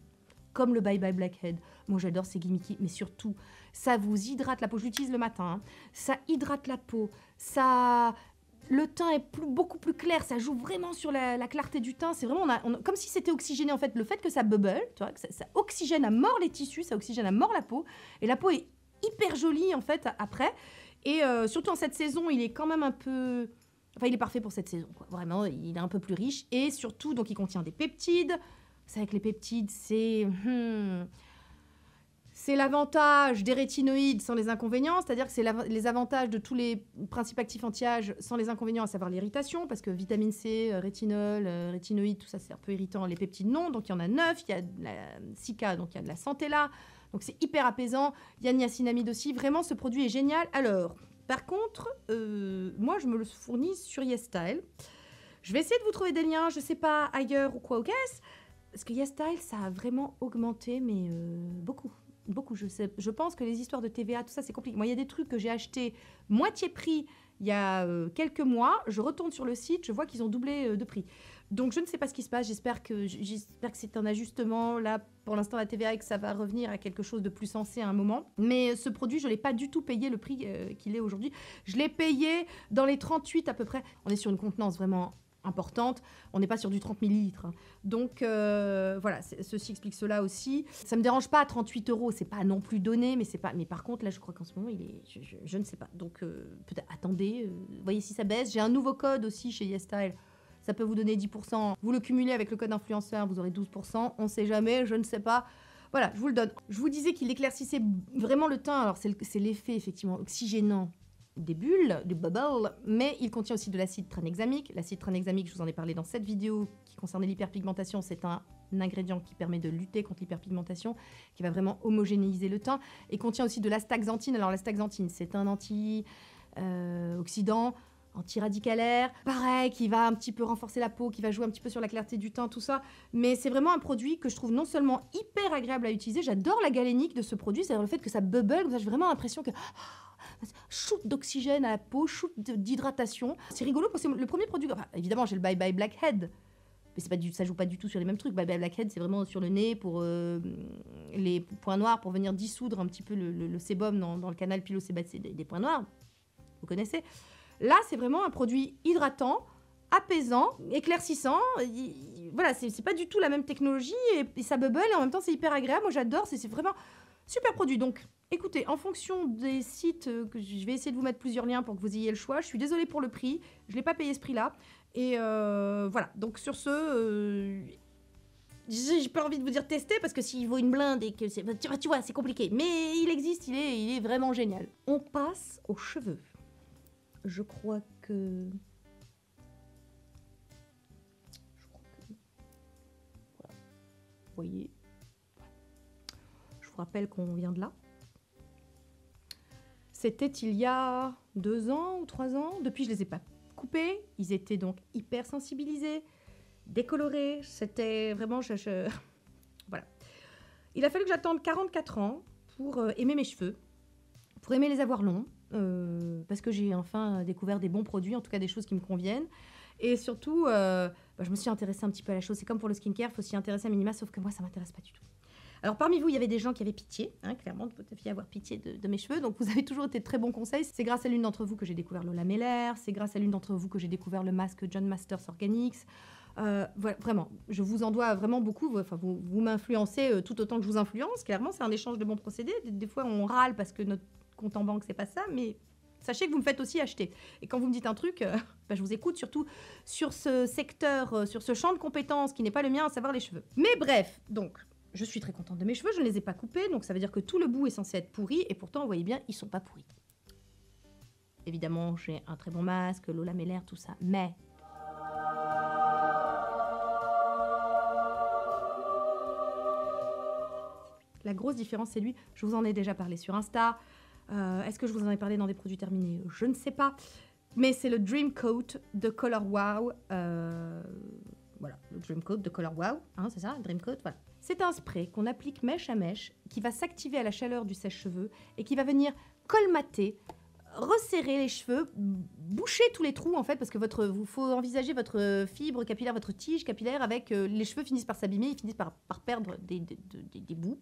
comme le Bye Bye Blackhead. Moi j'adore ces gimmicky, mais surtout, ça vous hydrate la peau, je l'utilise le matin, hein. Ça hydrate la peau, ça... Le teint est beaucoup plus clair, ça joue vraiment sur la clarté du teint, c'est vraiment... comme si c'était oxygéné, en fait, le fait que ça bubble, tu vois, que ça oxygène à mort les tissus, ça oxygène à mort la peau, et la peau est hyper jolie, en fait, après... Et surtout en cette saison, il est quand même un peu... Enfin, il est parfait pour cette saison, quoi. Vraiment, il est un peu plus riche. Et surtout, donc, il contient des peptides. Vous savez que les peptides, c'est l'avantage des rétinoïdes sans les inconvénients. C'est-à-dire que c'est les avantages de tous les principes actifs anti-âge sans les inconvénients, à savoir l'irritation. Parce que vitamine C, rétinol, rétinoïdes, tout ça, c'est un peu irritant. Les peptides, non. Donc, il y en a 9. Il y a de la Cica, donc il y a de la santé là. Donc c'est hyper apaisant, il y a niacinamide aussi, vraiment ce produit est génial. Alors, par contre, moi je me le fournis sur YesStyle. Je vais essayer de vous trouver des liens, je sais pas, ailleurs ou quoi ou qu'est-ce. Parce que YesStyle, ça a vraiment augmenté, mais beaucoup. Je pense que les histoires de TVA, tout ça, c'est compliqué. Moi, il y a des trucs que j'ai achetés moitié prix il y a quelques mois, je retourne sur le site, je vois qu'ils ont doublé de prix. Donc je ne sais pas ce qui se passe, j'espère que c'est un ajustement. Là, pour l'instant, la TVA et que ça va revenir à quelque chose de plus sensé à un moment. Mais ce produit, je ne l'ai pas du tout payé le prix qu'il est aujourd'hui. Je l'ai payé dans les 38 à peu près. On est sur une contenance vraiment importante, on n'est pas sur du 30 millilitres. Donc voilà, ceci explique cela aussi. Ça me dérange pas à 38 €, c'est pas non plus donné, mais c'est pas. Mais par contre, là, je crois qu'en ce moment, il est, je ne sais pas. Donc peut-être attendez, voyez si ça baisse. J'ai un nouveau code aussi chez YesStyle. Ça peut vous donner 10%. Vous le cumulez avec le code influenceur, vous aurez 12%. On ne sait jamais, je ne sais pas. Voilà, je vous le donne. Je vous disais qu'il éclaircissait vraiment le teint. Alors, c'est l'effet, effectivement, oxygénant des bulles, du bubble, mais il contient aussi de l'acide tranexamique. L'acide tranexamique, je vous en ai parlé dans cette vidéo qui concernait l'hyperpigmentation. C'est un ingrédient qui permet de lutter contre l'hyperpigmentation, qui va vraiment homogénéiser le teint. Et contient aussi de l'astaxanthine. Alors, l'astaxanthine, c'est un anti-oxydant, antiradicalaire, pareil, qui va un petit peu renforcer la peau, qui va jouer un petit peu sur la clarté du teint, tout ça. Mais c'est vraiment un produit que je trouve non seulement hyper agréable à utiliser, j'adore la galénique de ce produit, c'est-à-dire le fait que ça bubble, j'ai vraiment l'impression que shoot d'oxygène à la peau, shoot d'hydratation. C'est rigolo parce que le premier produit, enfin, évidemment j'ai le Bye Bye Blackhead, mais c'est pas ça joue pas du tout sur les mêmes trucs. Bye Bye Blackhead, c'est vraiment sur le nez pour les points noirs, pour venir dissoudre un petit peu le sébum dans le canal pilosébacé des points noirs. Vous connaissez. Là, c'est vraiment un produit hydratant, apaisant, éclaircissant. Voilà, c'est pas du tout la même technologie et ça bubble et en même temps, c'est hyper agréable. Moi, j'adore, c'est vraiment super produit. Donc, écoutez, en fonction des sites, que je vais essayer de vous mettre plusieurs liens pour que vous ayez le choix. Je suis désolée pour le prix. Je l'ai pas payé ce prix-là. Et voilà, donc sur ce... j'ai pas envie de vous dire tester parce que s'il vaut une blinde et que c'est... Tu vois, c'est compliqué. Mais il existe, il est vraiment génial. On passe aux cheveux. Je crois que... Voilà. Vous voyez. Je vous rappelle qu'on vient de là. C'était il y a 2 ans ou 3 ans. Depuis, je les ai pas coupés. Ils étaient donc hyper sensibilisés, décolorés. C'était vraiment... Voilà. Il a fallu que j'attende 44 ans pour aimer mes cheveux, pour aimer les avoir longs. Parce que j'ai enfin découvert des bons produits, en tout cas des choses qui me conviennent. Et surtout, je me suis intéressée un petit peu à la chose. C'est comme pour le skincare, il faut s'y intéresser à minima, sauf que moi, ça ne m'intéresse pas du tout. Alors, parmi vous, il y avait des gens qui avaient pitié, hein, clairement, vous deviez avoir pitié de mes cheveux. Donc, vous avez toujours été de très bons conseils. C'est grâce à l'une d'entre vous que j'ai découvert Lola Meller. C'est grâce à l'une d'entre vous que j'ai découvert le masque John Masters Organics. Voilà, vraiment, je vous en dois vraiment beaucoup. Enfin, vous m'influencez tout autant que je vous influence. Clairement, c'est un échange de bons procédés. Des fois, on râle parce que notre compte en banque, c'est pas ça, mais sachez que vous me faites aussi acheter. Et quand vous me dites un truc, je vous écoute, surtout sur ce secteur, sur ce champ de compétences qui n'est pas le mien, à savoir les cheveux. Mais bref, donc, je suis très contente de mes cheveux, je ne les ai pas coupés, donc ça veut dire que tout le bout est censé être pourri, et pourtant, vous voyez bien, ils sont pas pourris. Évidemment, j'ai un très bon masque, Lola Meller, tout ça, mais... La grosse différence, c'est lui. Je vous en ai déjà parlé sur Insta. Est-ce que je vous en ai parlé dans des produits terminés? Je ne sais pas. Mais c'est le Dream Coat de Color Wow. Voilà, le Dream Coat de Color Wow. Hein, c'est ça, Dream Coat, voilà. C'est un spray qu'on applique mèche à mèche, qui va s'activer à la chaleur du sèche-cheveux et qui va venir colmater, resserrer les cheveux, boucher tous les trous en fait, parce que vous faut envisager votre fibre capillaire, votre tige capillaire avec les cheveux finissent par s'abîmer, ils finissent par perdre des bouts,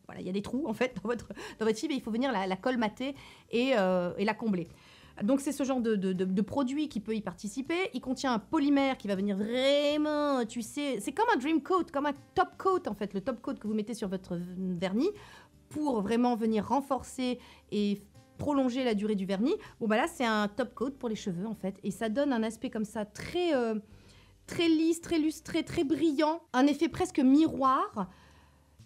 voilà, il y a des trous en fait dans votre fibre et il faut venir la colmater et la combler. Donc c'est ce genre de produit qui peut y participer. Il contient un polymère qui va venir vraiment, tu sais, c'est comme un Dream Coat, comme un top coat en fait, le top coat que vous mettez sur votre vernis pour vraiment venir renforcer et prolonger la durée du vernis. Bon bah là c'est un top coat pour les cheveux en fait et ça donne un aspect comme ça très lisse, très lustré, très brillant, un effet presque miroir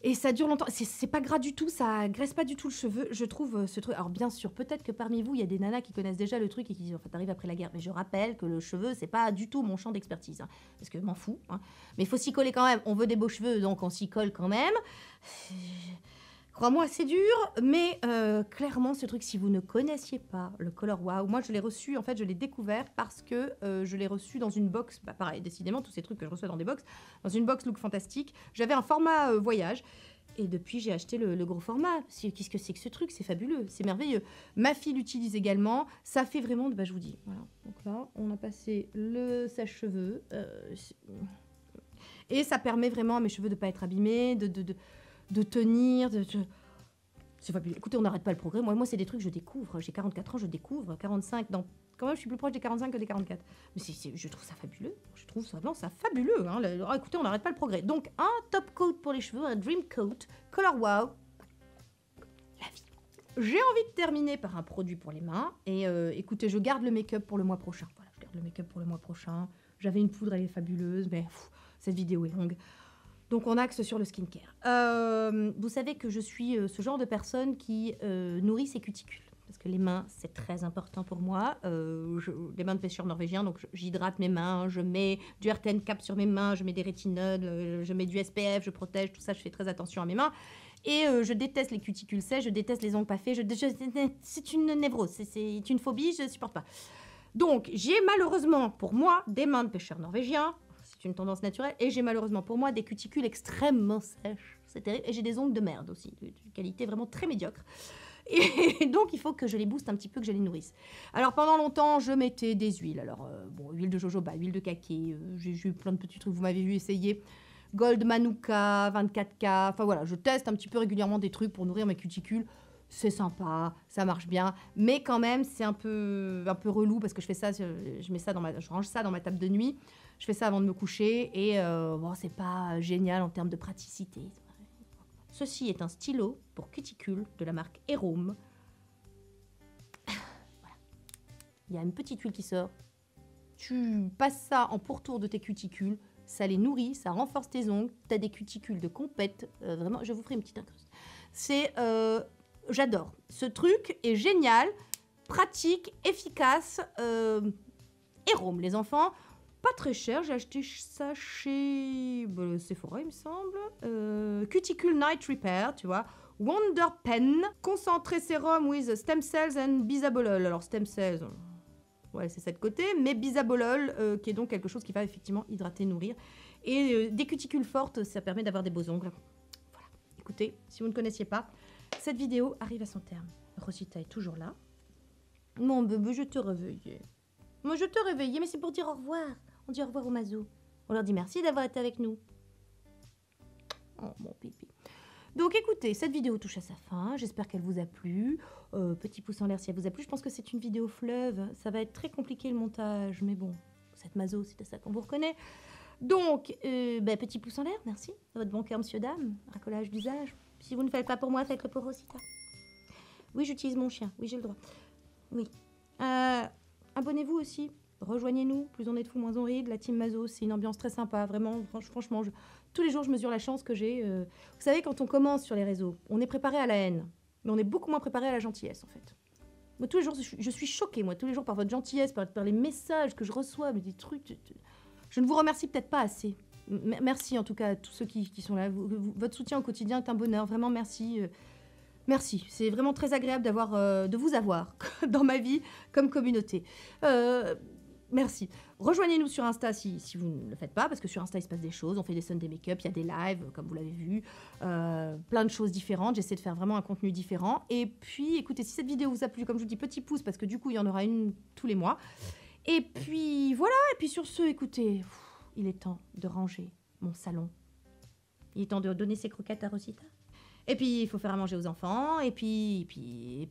et ça dure longtemps. C'est pas gras du tout, ça graisse pas du tout le cheveu. Je trouve ce truc. Alors bien sûr, peut-être que parmi vous il y a des nanas qui connaissent déjà le truc et qui disent en fait t'arrives après la guerre. Mais je rappelle que le cheveu c'est pas du tout mon champ d'expertise, hein, parce que je m'en fous. Hein. Mais il faut s'y coller quand même. On veut des beaux cheveux donc on s'y colle quand même. Crois-moi, c'est dur, mais clairement, ce truc, si vous ne connaissiez pas le Color Wow, moi, je l'ai reçu, en fait, je l'ai découvert parce que je l'ai reçu dans une box, bah, pareil, décidément, tous ces trucs que je reçois dans des box, dans une box Look Fantastique. J'avais un format voyage, Et depuis, j'ai acheté le gros format. Qu'est-ce que c'est que ce truc? C'est fabuleux, c'est merveilleux. Ma fille l'utilise également. Ça fait vraiment, bah, je vous dis, voilà. Donc là, on a passé le sèche-cheveux. Et ça permet vraiment à mes cheveux de ne pas être abîmés, de tenir. C'est fabuleux. Écoutez, on n'arrête pas le progrès. Moi c'est des trucs que je découvre. J'ai 44 ans, je découvre. 45, dans... quand même, je suis plus proche des 45 que des 44. Mais je trouve ça fabuleux. Je trouve vraiment ça fabuleux. Hein. Écoutez, on n'arrête pas le progrès. Donc, un top coat pour les cheveux, un dream coat, color wow. La vie. J'ai envie de terminer par un produit pour les mains. Et écoutez, je garde le make-up pour le mois prochain. Voilà, je garde le make-up pour le mois prochain. J'avais une poudre, elle est fabuleuse, mais cette vidéo est longue. Donc, on axe sur le skincare. Vous savez que je suis ce genre de personne qui nourrit ses cuticules. Parce que les mains, c'est très important pour moi. Les mains de pêcheur norvégien, donc j'hydrate mes mains, je mets du RTN Cap sur mes mains, je mets des rétinols, je mets du SPF, je protège, tout ça, je fais très attention à mes mains. Et je déteste les cuticules sèches, je déteste les ongles pas faits. C'est une névrose, c'est une phobie, je ne supporte pas. Donc, j'ai malheureusement pour moi des mains de pêcheur norvégien. C'est une tendance naturelle. Et j'ai malheureusement pour moi des cuticules extrêmement sèches. C'est terrible. Et j'ai des ongles de merde aussi, de qualité vraiment très médiocre. Et donc, il faut que je les booste un petit peu, que je les nourrisse. Alors, pendant longtemps, je mettais des huiles. Alors, huile de jojoba, huile de kaki, j'ai eu plein de petits trucs, vous m'avez vu essayer. Gold Manuka, 24K, enfin voilà, je teste un petit peu régulièrement des trucs pour nourrir mes cuticules. C'est sympa, ça marche bien, mais quand même, c'est un peu relou parce que je fais ça, je range ça dans ma table de nuit. Je fais ça avant de me coucher et bon, c'est pas génial en termes de praticité. Ceci est un stylo pour cuticules de la marque Erome. Voilà. Il y a une petite huile qui sort. Tu passes ça en pourtour de tes cuticules. Ça les nourrit, ça renforce tes ongles. Tu as des cuticules de compète. Vraiment, je vous ferai une petite incruste. J'adore. Ce truc est génial, pratique, efficace. Erome, les enfants. Pas très cher, j'ai acheté ça chez Sephora, il me semble. Cuticle Night Repair, tu vois. Wonder Pen, concentré sérum with stem cells and bisabolol. Alors, stem cells, ouais, c'est ça de côté, mais bisabolol, qui est donc quelque chose qui va effectivement hydrater, nourrir. Et des cuticules fortes, ça permet d'avoir des beaux ongles. Voilà. Écoutez, si vous ne connaissiez pas, cette vidéo arrive à son terme. Rosita est toujours là. Mon bébé, je te réveillais. Moi, je te réveillais, mais c'est pour dire au revoir. On dit au revoir aux mazos. On leur dit merci d'avoir été avec nous. Oh, mon pipi. Donc, écoutez, cette vidéo touche à sa fin. J'espère qu'elle vous a plu. Petit pouce en l'air si elle vous a plu. Je pense que c'est une vidéo fleuve. Ça va être très compliqué, le montage. Mais bon, vous êtes maso, c'est à ça qu'on vous reconnaît. Donc, petit pouce en l'air, merci. Votre bon cœur, monsieur, dame. Racolage d'usage. Si vous ne faites pas pour moi, faites-le pour Rosita. Oui, j'utilise mon chien. Oui, j'ai le droit. Oui. Abonnez-vous aussi. Rejoignez-nous. Plus on est de fous, moins on rit. La team Mazo, c'est une ambiance très sympa. Vraiment, franchement, tous les jours, je mesure la chance que j'ai. Vous savez, quand on commence sur les réseaux, on est préparé à la haine. Mais on est beaucoup moins préparé à la gentillesse, en fait. Moi, tous les jours, je suis choquée, moi, tous les jours, par votre gentillesse, par les messages que je reçois, mais des trucs... Je ne vous remercie peut-être pas assez. Merci, en tout cas, à tous ceux qui sont là. Votre soutien au quotidien est un bonheur. Vraiment, merci. Merci. C'est vraiment très agréable de vous avoir dans ma vie comme communauté. Merci. Rejoignez-nous sur Insta si vous ne le faites pas, parce que sur Insta, il se passe des choses. On fait des Sunday Make-up, il y a des lives, comme vous l'avez vu. Plein de choses différentes. J'essaie de faire vraiment un contenu différent. Et puis, écoutez, si cette vidéo vous a plu, comme je vous dis, petit pouce, parce que du coup, il y en aura une tous les mois. Et puis, voilà. Et puis, sur ce, écoutez, il est temps de ranger mon salon. Il est temps de donner ses croquettes à Rosita. Et puis, il faut faire à manger aux enfants, et puis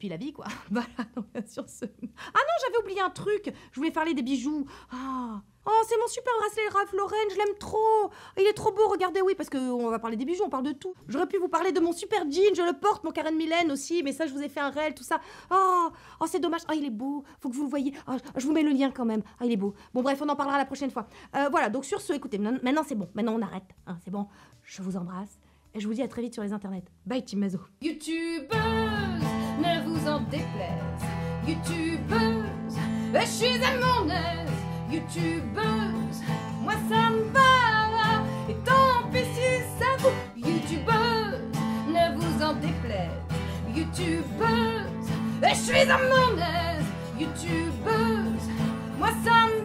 la vie, quoi. Voilà, donc, sur ce... Ah non, j'avais oublié un truc. Je voulais parler des bijoux. Oh, c'est mon super bracelet Ralph Lauren, je l'aime trop. Il est trop beau, regardez, oui, parce qu'on va parler des bijoux, on parle de tout. J'aurais pu vous parler de mon super jean, je le porte, mon Karen Millen aussi, mais ça, je vous ai fait un réel, tout ça. Oh, c'est dommage. Il est beau, faut que vous le voyez. Je vous mets le lien quand même. Il est beau. Bon, bref, on en parlera la prochaine fois. Voilà, donc sur ce, écoutez, maintenant c'est bon. Maintenant, on arrête. C'est bon, je vous embrasse. Et je vous dis à très vite sur les internets. Bye, Team Mazo. YouTubeuse, ne vous en déplaise. YouTubeuse, je suis à mon aise. YouTubeuse, moi ça me va. Et tant pis si ça vous. YouTubeuse, ne vous en déplaise. YouTubeuse, je suis à mon aise. YouTubeuse, moi ça me